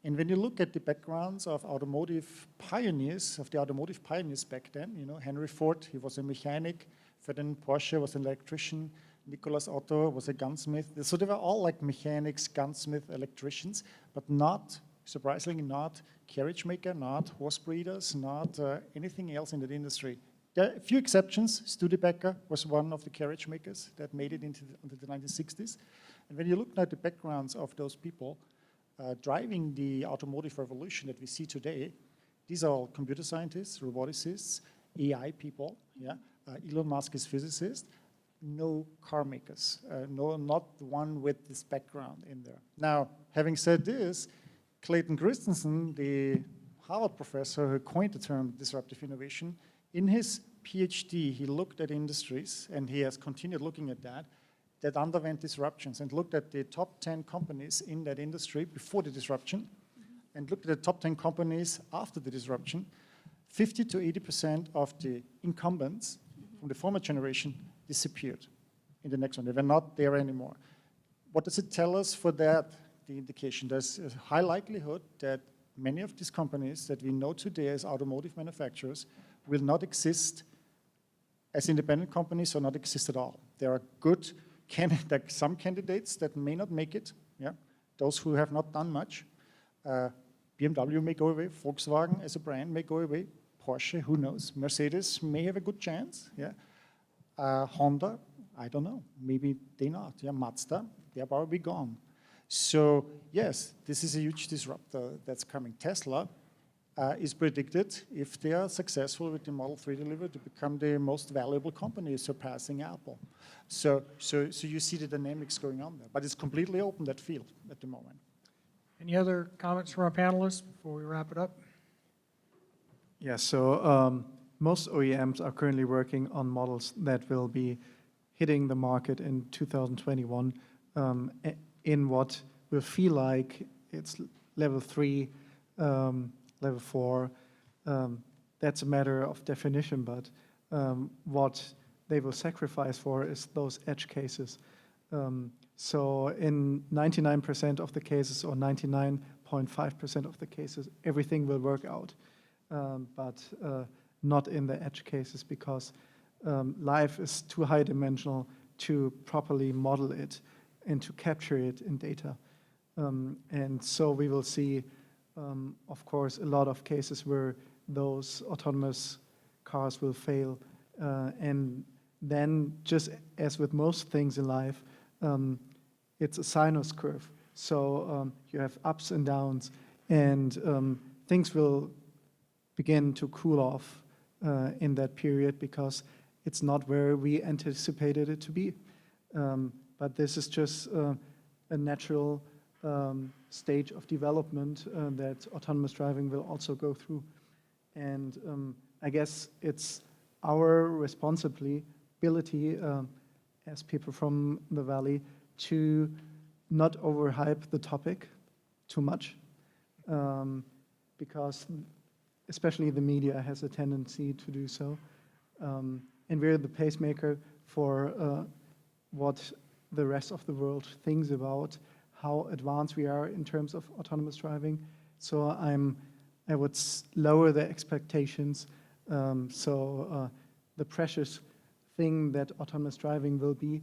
And when you look at the backgrounds of automotive pioneers, back then, you know, Henry Ford, he was a mechanic, Ferdinand Porsche was an electrician, Nicolas Otto was a gunsmith. So they were all like mechanics, gunsmith, electricians, but not, surprisingly, not carriage maker, not horse breeders, not anything else in that industry. There are a few exceptions. Studebaker was one of the carriage makers that made it into the 1960s. And when you look at the backgrounds of those people driving the automotive revolution that we see today, these are all computer scientists, roboticists, AI people. Yeah, Elon Musk is physicist. No car makers, no, not the one with this background in there. Now, having said this, Clayton Christensen, the Harvard professor who coined the term disruptive innovation, in his PhD, he looked at industries, and he has continued looking at that underwent disruptions, and looked at the top 10 companies in that industry before the disruption, and looked at the top 10 companies after the disruption. 50 to 80% of the incumbents from the former generation disappeared in the next one. They were not there anymore. What does it tell us for that, the indication? There's a high likelihood that many of these companies that we know today as automotive manufacturers will not exist as independent companies or not exist at all. There are good some candidates that may not make it, yeah? Those who have not done much. BMW may go away, Volkswagen as a brand may go away, Porsche, who knows? Mercedes may have a good chance, yeah? Honda, I don't know, maybe they not. Yeah, Mazda, they're probably gone. So yes, this is a huge disruptor that's coming. Tesla is predicted, if they are successful with the Model 3 delivery, to become the most valuable company, surpassing Apple. So you see the dynamics going on there, but it's completely open, that field at the moment. Any other comments from our panelists before we wrap it up? Yeah, so most OEMs are currently working on models that will be hitting the market in 2021 in what will feel like it's level 3, level 4. That's a matter of definition, but what they will sacrifice for is those edge cases. So in 99% of the cases, or 99.5% of the cases, everything will work out, but not in the edge cases, because life is too high dimensional to properly model it and to capture it in data. And so we will see, of course, a lot of cases where those autonomous cars will fail. And then, just as with most things in life, it's a sinus curve. So you have ups and downs, and things will begin to cool off in that period, because it's not where we anticipated it to be. But this is just a natural stage of development that autonomous driving will also go through. And I guess it's our responsibility as people from the Valley to not overhype the topic too much, because especially the media has a tendency to do so. And we're the pacemaker for what the rest of the world thinks about how advanced we are in terms of autonomous driving. So I would lower the expectations. So the precious thing that autonomous driving will be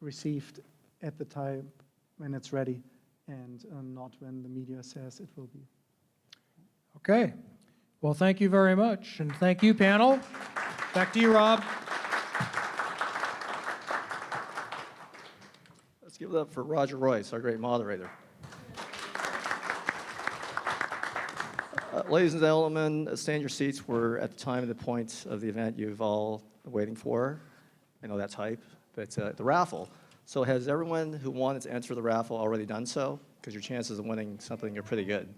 received at the time when it's ready, and not when the media says it will be. Okay. Well, thank you very much, and thank you, panel. Back to you, Rob. Let's give it up for Roger Royce, our great moderator. Ladies and gentlemen, stay in your seats. We're at the time and the point of the event you've all been waiting for. I know that's hype, but the raffle. So has everyone who wanted to enter the raffle already done so? Because your chances of winning something are pretty good.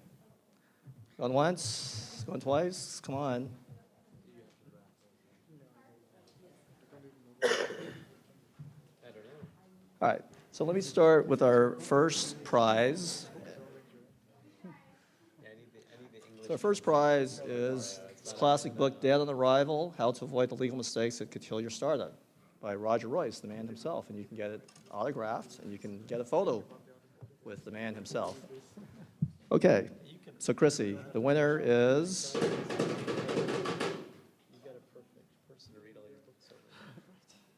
Going once, going twice, come on. All right, so let me start with our first prize. So our first prize is this classic book, Dead on Arrival, How to Avoid the Legal Mistakes That Could Kill Your Startup, by Roger Royce, the man himself. And you can get it autographed, and you can get a photo with the man himself. Okay, so Chrissy, the winner is...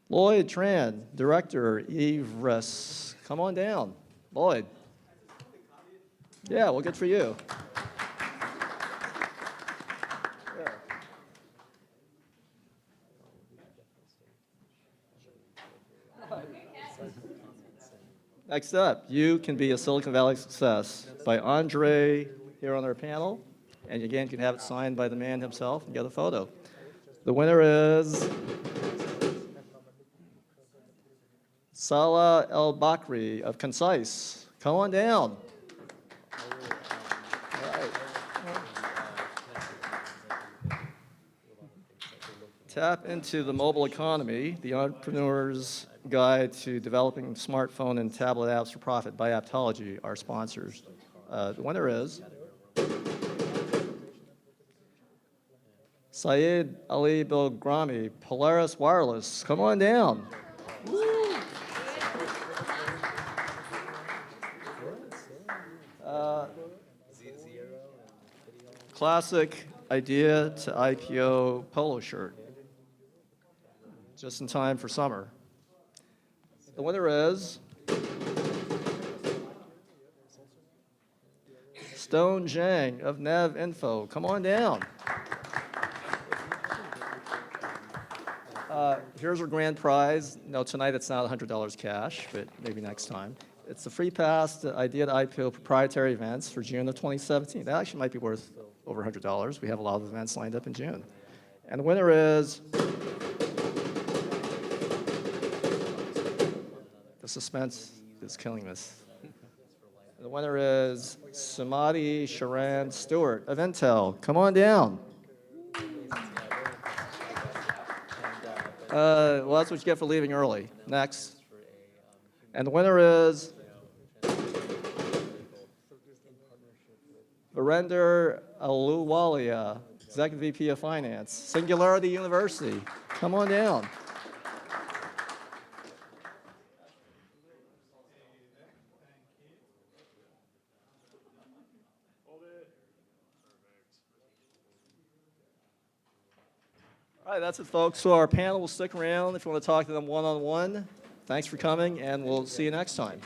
Lloyd Tran, Director, Ivres. Come on down. Lloyd. Yeah, we'll get for you. Next up, You Can Be a Silicon Valley Success by Andre here on our panel. And again, you can have it signed by the man himself and get a photo. The winner is Salah El Bakri of Concise. Come on down. All right. Tap into the mobile economy, the entrepreneur's guide to developing smartphone and tablet apps for profit by Apptology, our sponsors. The winner is Syed Ali Bilgrami, Polaris Wireless. Come on down. Classic idea to IPO polo shirt. Just in time for summer. The winner is Stone Zhang of Nav Info. Come on down. Here's our grand prize. No, tonight it's not $100 cash, but maybe next time. It's the free pass to Idea to IPO proprietary events for June of 2017. That actually might be worth over $100. We have a lot of events lined up in June. And the winner is, the suspense is killing us. The winner is Sumati Sharan Stewart of Intel. Come on down. Well, that's what you get for leaving early. Next. And the winner is Virender Aluwalia, Executive VP of Finance, Singularity University. Come on down. All right, that's it, folks. So our panel will stick around if you want to talk to them one-on-one. Thanks for coming, and we'll see you next time.